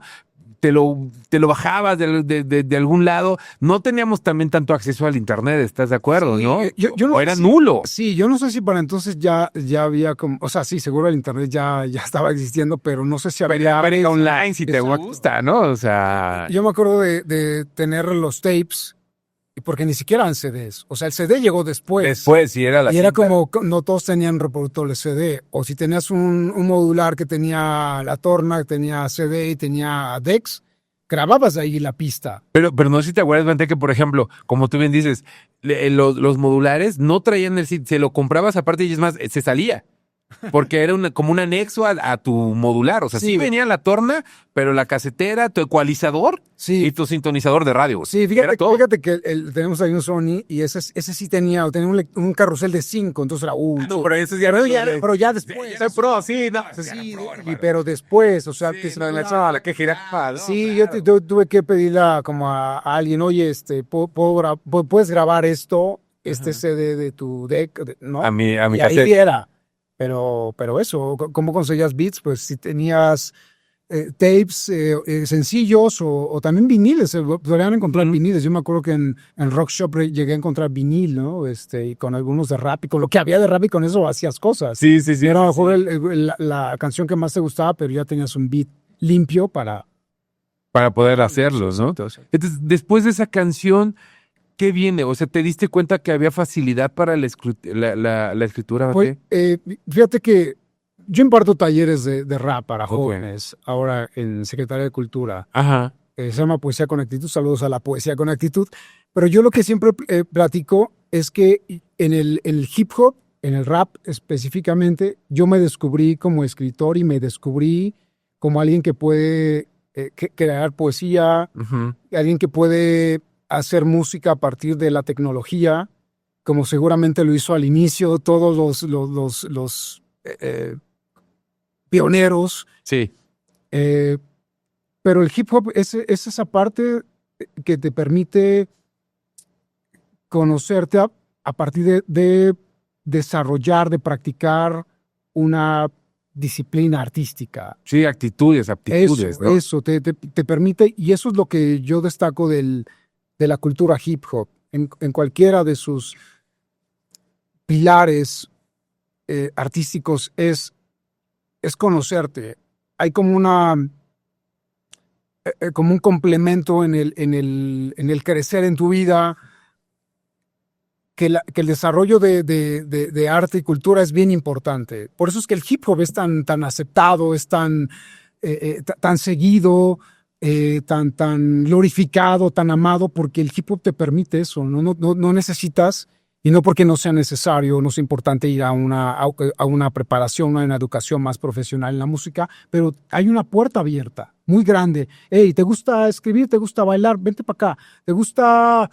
Te lo bajabas de algún lado. No teníamos también tanto acceso al internet, ¿estás de acuerdo, Sí, no? yo no O sé era si- nulo. Sí, yo no sé si para entonces ya había como, o sea, sí, seguro el internet ya estaba existiendo, pero no sé si había... Ver online si te Exacto. gusta, ¿no? O sea, Yo me acuerdo de tener los tapes, porque ni siquiera eran CDs, o sea, el CD llegó después. si era la Y era cinta. como, no todos tenían reproductor CD, o si tenías un modular que tenía la torna, que tenía CD y tenía DEX, grababas ahí la pista. Pero no sé si te acuerdas, Vante, que por ejemplo, como tú bien dices, los modulares no traían el CD, se lo comprabas aparte y es más, se salía. Porque era como un anexo a tu modular. O sea, sí Sí. venía la torna, pero la casetera, tu ecualizador Sí. y tu sintonizador de radio. Sí, Era todo. fíjate que tenemos ahí un Sony y ese sí tenía un carrusel de 5, entonces era No, pero eso pero ya después. Soy pro, sí, no. Sí, pero después, o sea, Sí, no, en la sala, que giraba. sí, yo tuve que pedirle como a alguien, oye, ¿puedes grabar esto, CD de tu deck? ¿No? A mi Y ahí cassette. era. Pero eso, ¿cómo conseguías beats? Pues si tenías tapes sencillos o también viniles, se podrían encontrar viniles. Yo me acuerdo que en Rock Shop llegué a encontrar vinil, ¿no? Y con algunos de rap, y con lo que había de rap, y con eso hacías cosas. Sí. Y era a lo mejor la canción que más te gustaba, pero ya tenías un beat limpio para poder hacerlos, ¿no? Entonces, después de esa canción, ¿qué viene? O sea, ¿te diste cuenta que había facilidad para la escritura? Pues, fíjate que yo imparto talleres de rap para jóvenes, ahora en Secretaría de Cultura. Ajá. Se llama Poesía con Actitud. Saludos a la Poesía con Actitud. Pero yo lo que siempre platico es que en el hip hop, en el rap específicamente, yo me descubrí como escritor y me descubrí como alguien que puede crear poesía, alguien que puede hacer música a partir de la tecnología, como seguramente lo hizo al inicio todos los pioneros. Sí. Pero el hip hop es esa parte que te permite conocerte a partir de desarrollar, de practicar una disciplina artística. Sí, actitudes, aptitudes. Eso, ¿no? eso te permite, y eso es lo que yo destaco de la cultura hip hop, en cualquiera de sus pilares artísticos, es conocerte. Hay como como un complemento en el crecer en tu vida, que el desarrollo de arte y cultura es bien importante. Por eso es que el hip hop es tan aceptado, es tan seguido, tan glorificado, tan amado, porque el hip hop te permite eso. No necesitas, y no porque no sea necesario, no es importante ir a una preparación, a una educación más profesional en la música, pero hay una puerta abierta, muy grande. Hey, ¿te gusta escribir? ¿Te gusta bailar? Vente para acá. ¿Te gusta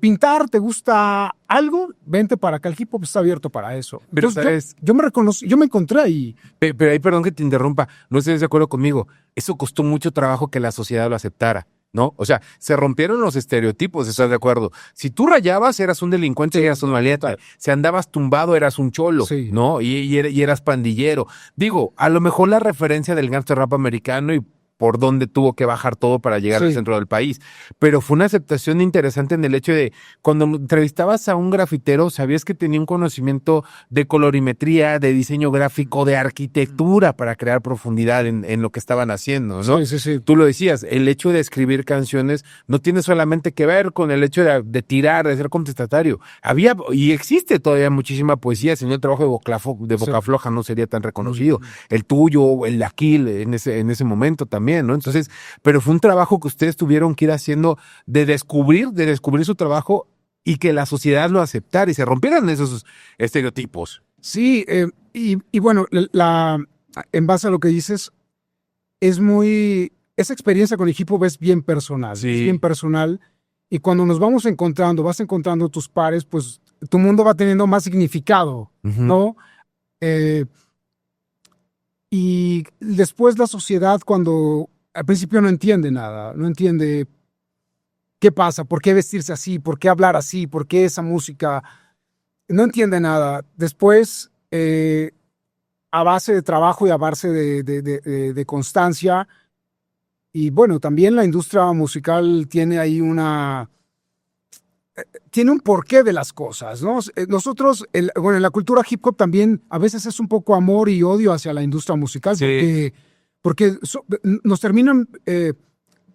pintar? ¿Te gusta algo? Vente para acá. El hip hop está abierto para eso. Pero entonces, yo me reconocí, yo me encontré ahí. Pero ahí, perdón que te interrumpa, no estés de acuerdo conmigo. Eso costó mucho trabajo que la sociedad lo aceptara, ¿no? O sea, se rompieron los estereotipos, ¿estás de acuerdo? Si tú rayabas, eras un delincuente, eras un maleante. Si andabas tumbado, eras un cholo, ¿no? Y eras pandillero. Digo, a lo mejor la referencia del gangster rap americano y por dónde tuvo que bajar todo para llegar al centro del país. Pero fue una aceptación interesante en el hecho de, cuando entrevistabas a un grafitero, sabías que tenía un conocimiento de colorimetría, de diseño gráfico, de arquitectura para crear profundidad en lo que estaban haciendo, ¿no? Sí. Tú lo decías, el hecho de escribir canciones no tiene solamente que ver con el hecho de tirar, de ser contestatario. Había, y existe todavía muchísima poesía, si no el trabajo de Boca Floja no sería tan reconocido. El tuyo, el de Aquil, en ese momento también, ¿no? Entonces, pero fue un trabajo que ustedes tuvieron que ir haciendo de descubrir su trabajo y que la sociedad lo aceptara y se rompieran esos estereotipos. Sí, y bueno, en base a lo que dices, esa experiencia con el hip hop es bien personal, es bien personal, y cuando nos vamos encontrando, vas encontrando tus pares, pues tu mundo va teniendo más significado, ¿no? Y después la sociedad, cuando al principio no entiende nada, no entiende qué pasa, por qué vestirse así, por qué hablar así, por qué esa música, no entiende nada. Después, a base de trabajo y a base de constancia, y bueno, también la industria musical tiene ahí tiene un porqué de las cosas, ¿no? Nosotros, en la cultura hip hop también a veces es un poco amor y odio hacia la industria musical, porque nos terminan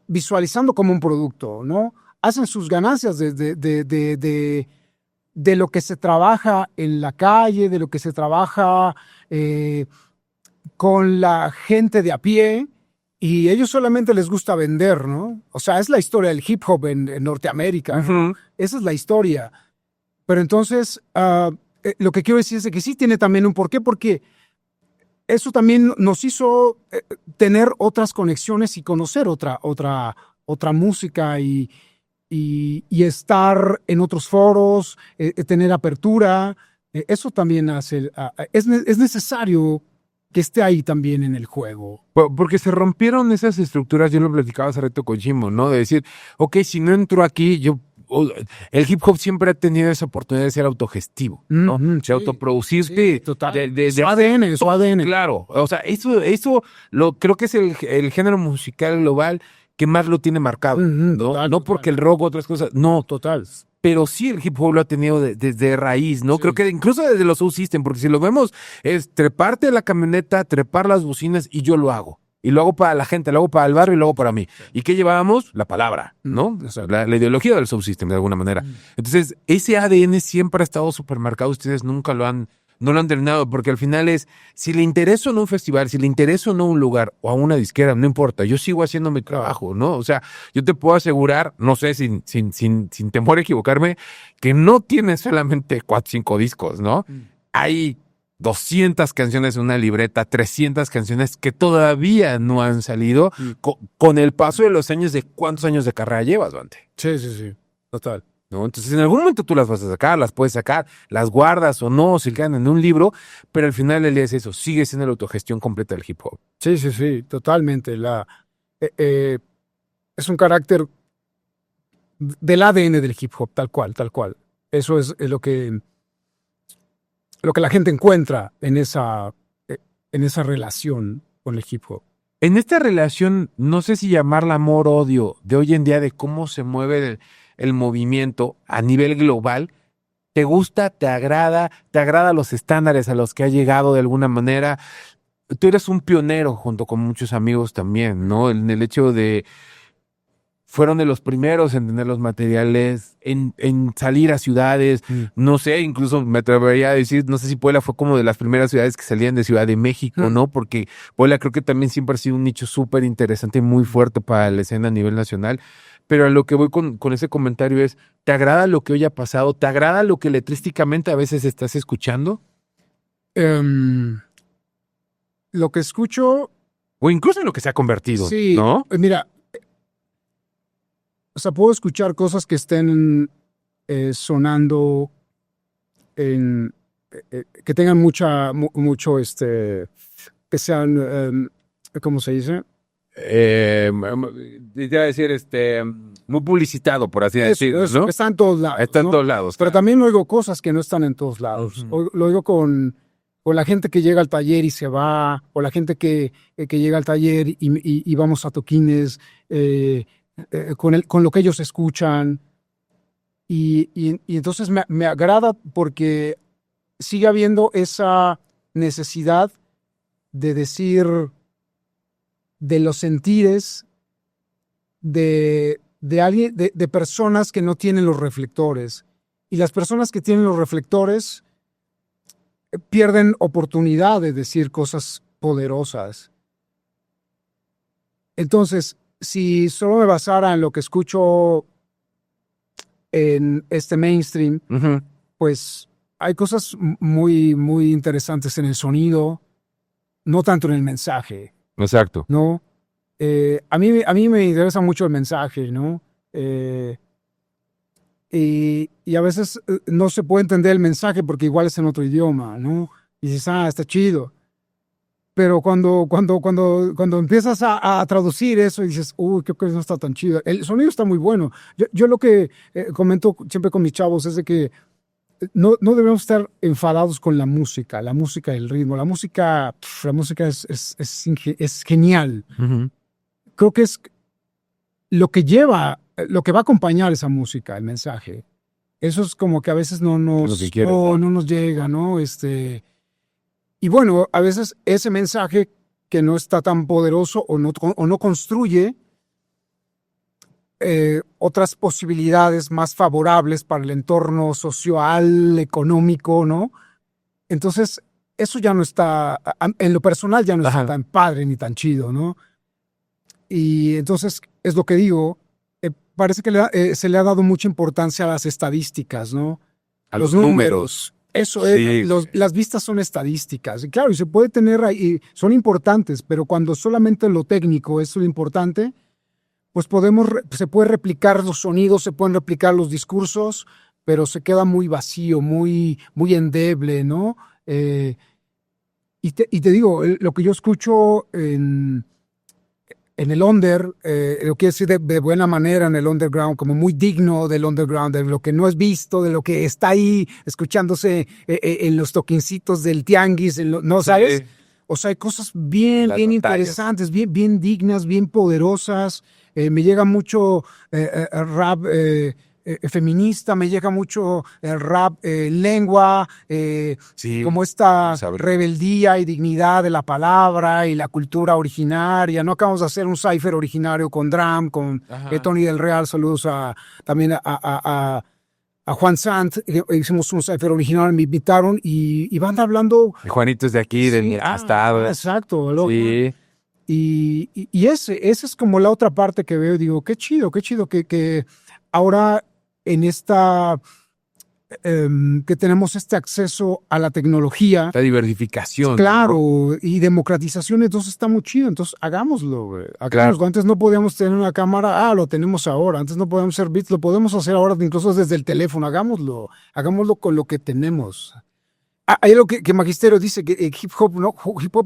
visualizando como un producto, ¿no? Hacen sus ganancias de lo que se trabaja en la calle, de lo que se trabaja con la gente de a pie, y ellos solamente les gusta vender, ¿no? O sea, es la historia del hip hop en Norteamérica. Esa es la historia. Pero entonces, lo que quiero decir es que sí tiene también un porqué, porque eso también nos hizo tener otras conexiones y conocer otra música y estar en otros foros, tener apertura. Eso también es necesario que esté ahí también en el juego. Porque se rompieron esas estructuras, yo lo platicaba hace rato con Jimbo, ¿no? De decir, ok, si no entro aquí, yo el hip hop siempre ha tenido esa oportunidad de ser autogestivo, ¿no? De Sí, autoproducirte. sí, total. De Su ADN, su ADN. Claro, o sea, eso creo que es el género musical global que más lo tiene marcado, ¿no? Total, No total. porque el rock o otras cosas, no, Total. pero sí el hip hop lo ha tenido desde raíz, ¿no? Sí. Creo que incluso desde los Soul System, porque si lo vemos, es treparte a la camioneta, trepar las bocinas y yo lo hago. Y lo hago para la gente, lo hago para el barrio y lo hago para mí. ¿Y qué llevábamos? La palabra, ¿no? Exacto. La ideología del Soul System, de alguna manera. Entonces, ese ADN siempre ha estado súper marcado. Ustedes nunca no lo han terminado, porque al final es, si le interesa o no un festival, si le interesa o no un lugar o a una disquera, no importa, yo sigo haciendo mi trabajo, ¿no? O sea, yo te puedo asegurar, no sé, sin temor a equivocarme, que no tienes solamente 4 o 5 discos, ¿no? Hay 200 canciones en una libreta, 300 canciones que todavía no han salido con el paso de los años. ¿De cuántos años de carrera llevas, Bante? Sí. Total. ¿No? Entonces, en algún momento tú las vas a sacar, las puedes sacar, las guardas o no, se quedan en un libro, pero al final del día es eso, sigue siendo la autogestión completa del hip hop. Sí, totalmente. Es un carácter del ADN del hip hop, tal cual. Eso es lo que la gente encuentra en esa relación con el hip hop. En esta relación, no sé si llamarla amor-odio de hoy en día, de cómo se mueve el movimiento a nivel global, ¿te gusta, te agrada los estándares a los que ha llegado de alguna manera? Tú eres un pionero junto con muchos amigos también, ¿no? En el hecho de, fueron de los primeros en tener los materiales, en salir a ciudades, no sé, incluso me atrevería a decir, no sé si Puebla fue como de las primeras ciudades que salían de Ciudad de México, ¿no? Porque Puebla creo que también siempre ha sido un nicho súper interesante y muy fuerte para la escena a nivel nacional. Pero a lo que voy con ese comentario es, ¿te agrada lo que hoy ha pasado? ¿Te agrada lo que letrísticamente a veces estás escuchando? Lo que escucho... O incluso en lo que se ha convertido, sí, ¿no? Mira, o sea, puedo escuchar cosas que estén sonando que tengan mucho, que sean, ¿cómo se dice? Te iba a decir, muy publicitado, por así decirlo, ¿no? Está en todos lados. Está en ¿no? todos lados. Pero también oigo cosas que no están en todos lados. Lo oigo con la gente que llega al taller y se va, o la gente que llega al taller y vamos a toquines, con lo que ellos escuchan. Y entonces me agrada porque sigue habiendo esa necesidad de decir de los sentires de alguien, de personas que no tienen los reflectores. Y las personas que tienen los reflectores pierden oportunidad de decir cosas poderosas. Entonces, si solo me basara en lo que escucho en este mainstream, pues hay cosas muy, muy interesantes en el sonido, no tanto en el mensaje. Exacto. ¿No? A mí me interesa mucho el mensaje, ¿no? Y a veces no se puede entender el mensaje porque igual es en otro idioma, ¿no? Y dices, está chido. Pero cuando empiezas a traducir eso y dices, creo que no está tan chido. El sonido está muy bueno. Yo lo que comento siempre con mis chavos es de que no debemos estar enfadados con la música y el ritmo. La música es genial. Creo que es lo que va a acompañar esa música, el mensaje. Eso es como que a veces no nos llega, ¿no? Y bueno, a veces ese mensaje que no está tan poderoso o no construye otras posibilidades más favorables para el entorno social, económico, ¿no? Entonces, eso ya no está, en lo personal ya no está tan padre ni tan chido, ¿no? Y entonces, es lo que digo, parece que se le ha dado mucha importancia a las estadísticas, ¿no? A los números. Eso es, las vistas son estadísticas. Y claro, y se puede tener ahí, son importantes, pero cuando solamente lo técnico es lo importante, pues se puede replicar los sonidos, se pueden replicar los discursos, pero se queda muy vacío, muy, muy endeble, ¿no? Y te digo, lo que yo escucho en el lo quiero decir de buena manera en el underground, como muy digno del underground, de lo que no es visto, de lo que está ahí escuchándose en los toquincitos del tianguis, ¿no sabes? Sí. O sea, hay cosas bien Las batallas. interesantes, bien dignas, bien poderosas. Me llega mucho rap feminista, me llega mucho el rap lengua, Sí, como esta saber. rebeldía y dignidad de la palabra y la cultura originaria. No acabamos de hacer un cipher originario con Dram, con Ajá. Tony del Real. Saludos también a Juan Sant. Hicimos un cipher original, me invitaron y van hablando. El Juanito es de aquí, del Sí, estado. exacto. Sí. Y ese es como la otra parte que veo, digo, qué chido que ahora en esta, que tenemos este acceso a la tecnología, La diversificación. claro, y democratización, entonces está muy chido, entonces hagámoslo, güey. Hagámoslo. Claro. Antes no podíamos tener una cámara, lo tenemos ahora, antes no podíamos hacer beats, lo podemos hacer ahora incluso desde el teléfono, hagámoslo con lo que tenemos. Hay algo que Magisterio dice, que hip hop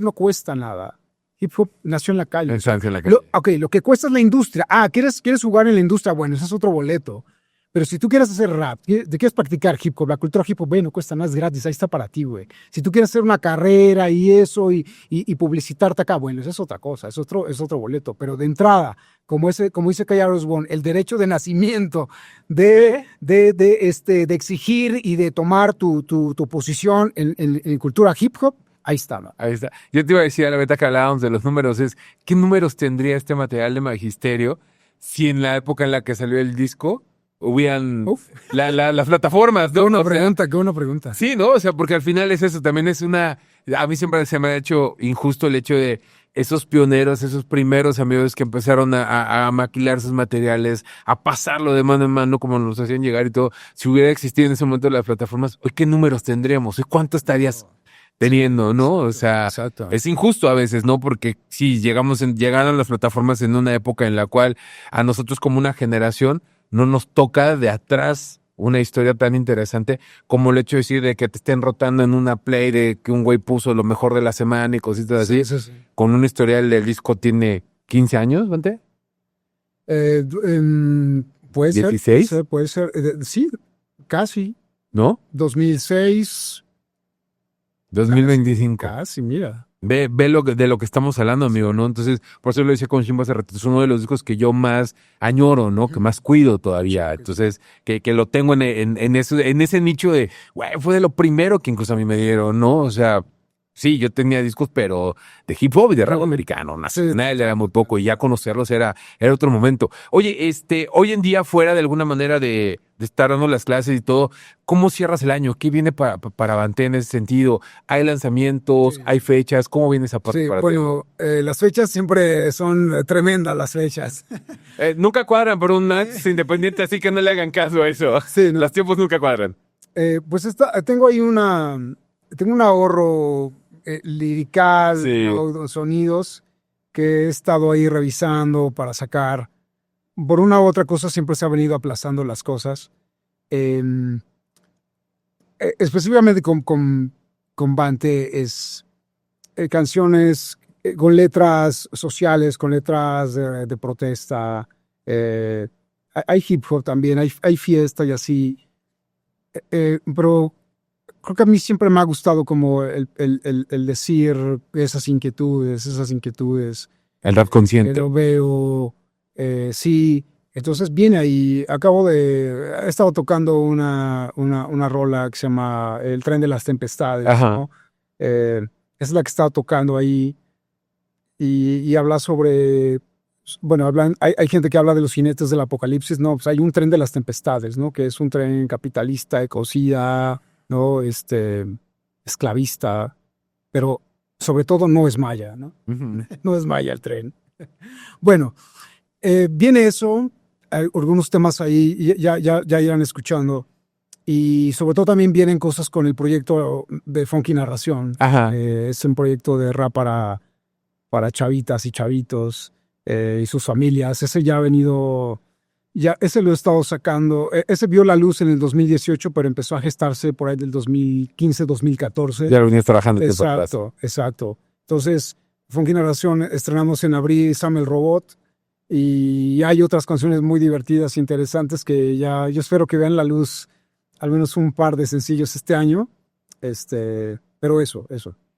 no cuesta nada. Hip hop nació en la calle. Exacto, en la calle. Lo que cuesta es la industria. ¿Quieres jugar en la industria? Bueno, ese es otro boleto. Pero si tú quieres hacer rap, te quieres practicar hip hop, la cultura hip hop, no cuesta nada, es gratis, ahí está para ti, güey. Si tú quieres hacer una carrera y eso, y publicitarte acá, bueno, esa es otra cosa, es otro boleto. Pero de entrada, como dice Kairos One, el derecho de nacimiento de exigir y de tomar tu posición en cultura hip hop, ahí está, ¿no? Ahí está. Yo te iba a decir a la beta que hablábamos de los números, ¿qué números tendría este material de Magisterio si en la época en la que salió el disco hubieran las plataformas, ¿no? Qué buena pregunta. Sí, ¿no? O sea, porque al final es eso, también es a mí siempre se me ha hecho injusto el hecho de esos pioneros, esos primeros amigos que empezaron a maquilar sus materiales, a pasarlo de mano en mano como nos hacían llegar y todo. Si hubiera existido en ese momento las plataformas, hoy qué números tendríamos, hoy cuánto estarías teniendo, ¿no? O sea, Exacto. es injusto a veces, ¿no? Porque sí, llegaron las plataformas en una época en la cual a nosotros como una generación no nos toca de atrás una historia tan interesante como el hecho de decir de que te estén rotando en una play de que un güey puso lo mejor de la semana y cositas así. Sí. Con un historial del disco tiene 15 años, ¿Vante? Puede ser. 16. Puede ser. Sí, casi. ¿No? 2006. 2025. Casi, mira. Ve de lo que estamos hablando, amigo, ¿no? Entonces, por eso lo decía con Shimbo hace rato, es uno de los discos que yo más añoro, ¿no? Que más cuido todavía. Entonces, que lo tengo en ese nicho de, güey, fue de lo primero que incluso a mí me dieron, ¿no? O sea, sí, yo tenía discos, pero de hip hop y de rap americano, nacional era muy poco, y ya conocerlos era otro momento. Oye, hoy en día, fuera de alguna manera de estar dando las clases y todo, ¿cómo cierras el año? ¿Qué viene para Bante en ese sentido? ¿Hay lanzamientos? Sí. ¿Hay fechas? ¿Cómo viene esa parte Sí, para bueno, las fechas siempre son tremendas, las fechas. ti? Nunca cuadran por un artista independiente, así que no le hagan caso a eso. Sí, ¿no? Los tiempos nunca cuadran. Pues tengo ahí un ahorro lirical, Sí. ¿no? Sonidos que he estado ahí revisando para sacar. Por una u otra cosa siempre se ha venido aplazando las cosas. Específicamente con Bante es canciones con letras sociales, con letras de protesta. Hay hip hop también, hay fiesta y así. Pero creo que a mí siempre me ha gustado como el decir esas inquietudes. El rap consciente. Lo veo, sí. Entonces viene ahí. He estado tocando una rola que se llama El Tren de las Tempestades, Ajá. ¿no? Es la que he estado tocando ahí y habla sobre, bueno, hay gente que habla de los jinetes del apocalipsis, ¿no? Pues hay un tren de las tempestades, ¿no? Que es un tren capitalista, ecocida, ¿no? Esclavista, pero sobre todo no es maya, ¿no? Ujú. No es maya el tren. Bueno, viene eso, hay algunos temas ahí ya irán escuchando, y sobre todo también vienen cosas con el proyecto de Funky Narración. Ajá. Es un proyecto de rap para chavitas y chavitos y sus familias. Ese ya ha venido, ese lo he estado sacando. Ese vio la luz en el 2018, pero empezó a gestarse por ahí del 2015, 2014. Ya lo venías trabajando tiempo atrás. Exacto. Entonces, Funky Narración estrenamos en abril Sam el Robot y hay otras canciones muy divertidas e interesantes que ya yo espero que vean la luz, al menos un par de sencillos este año. Pero eso.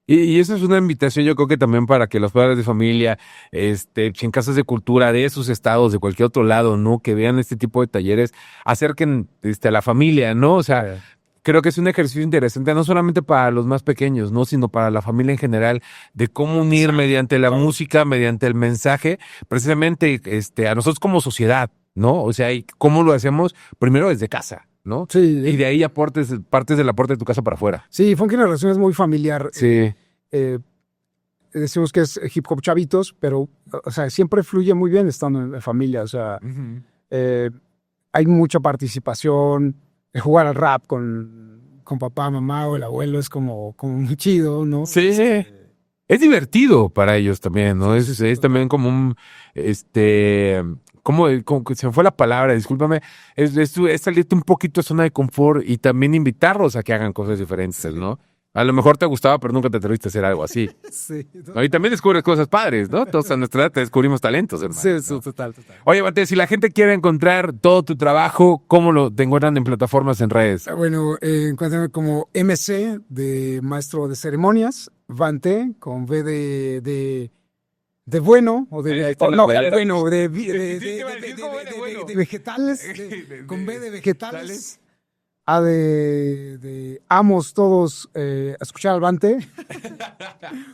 Y eso es una invitación, yo creo que también para que los padres de familia, en casas de cultura de esos estados, de cualquier otro lado, ¿no? Que vean este tipo de talleres, acerquen a la familia, ¿no? O sea, creo que es un ejercicio interesante, no solamente para los más pequeños, ¿no? Sino para la familia en general, de cómo unir mediante la música, mediante el mensaje, precisamente a nosotros como sociedad, ¿no? O sea, y cómo lo hacemos primero desde casa, ¿no? Sí. Y de ahí partes del aporte de tu casa para afuera. Sí, Funky Narración es muy familiar. Sí. Decimos que es hip hop chavitos, pero, o sea, siempre fluye muy bien estando en familia. O sea, hay mucha participación. Jugar al rap con papá, mamá o el abuelo es como muy chido, ¿no? Sí. Es divertido para ellos también, ¿no? Es también como un, como se me fue la palabra, discúlpame, es salirte un poquito de zona de confort y también invitarlos a que hagan cosas diferentes, ¿no? A lo mejor te gustaba, pero nunca te atreviste a hacer algo así. Sí. ¿No? Y también descubres cosas padres, ¿no? Todos a nuestra edad te descubrimos talentos, hermano. Sí, ¿no? total. Oye, Mate, si la gente quiere encontrar todo tu trabajo, ¿cómo te encuentran en plataformas, en redes? Bueno, encuéntrame como MC, de maestro de ceremonias, Vante, con V de bueno, o de... de vegetales, con V de vegetales. A de amos todos a escuchar al Vante.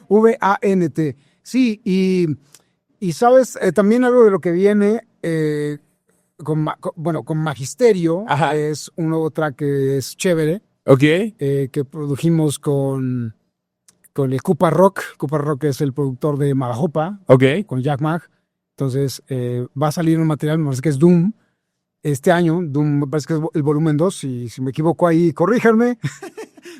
V-A-N-T. Sí, y sabes, también algo de lo que viene con Magisterio. Ajá. Es un nuevo track que es chévere, Ok. que produjimos con el Cupa Rock. Cupa Rock es el productor de Magajopa, Ok. con Jack Mag. Entonces va a salir un material, me parece que es Doom. Este año, Doom, me parece que es el volumen 2, y si me equivoco ahí, corríjanme.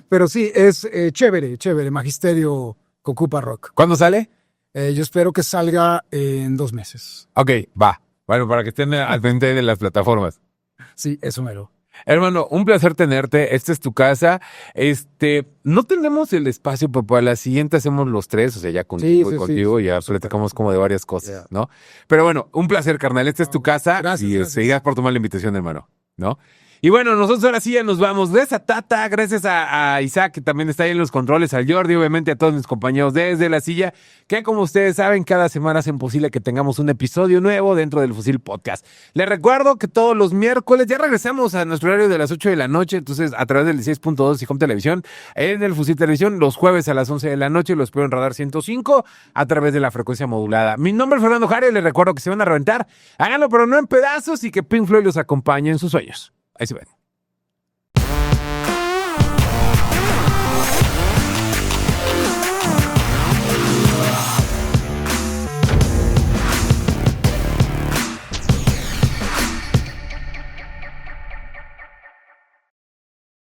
Pero sí, es chévere, Magisterio con Cupa Rock. ¿Cuándo sale? Yo espero que salga en 2 meses. Ok, va. Bueno, para que estén al frente de las plataformas. Sí, eso mero. Hermano, un placer tenerte. Esta es tu casa. No tenemos el espacio, pero para la siguiente hacemos los 3, o sea, ya contigo Sí, y contigo, sí, ya platicamos como de varias cosas, ¿no? Pero bueno, un placer, carnal. Esta es tu casa. Gracias. Seguirás por tomar la invitación, hermano, ¿no? Y bueno, nosotros ahora sí ya nos vamos. Gracias a Tata, gracias a Isaac, que también está ahí en los controles, a Jordi, obviamente a todos mis compañeros desde la silla, que como ustedes saben, cada semana hacen posible que tengamos un episodio nuevo dentro del Fusil Podcast. Les recuerdo que todos los miércoles ya regresamos a nuestro horario de las 8 de la noche, entonces a través del 16.2 y Home Televisión, en el Fusil Televisión, los jueves a las 11 de la noche, los espero en Radar 105 a través de la frecuencia modulada. Mi nombre es Fernando Jare, les recuerdo que se van a reventar, háganlo pero no en pedazos y que Pink Floyd los acompañe en sus sueños. Ahí se ven.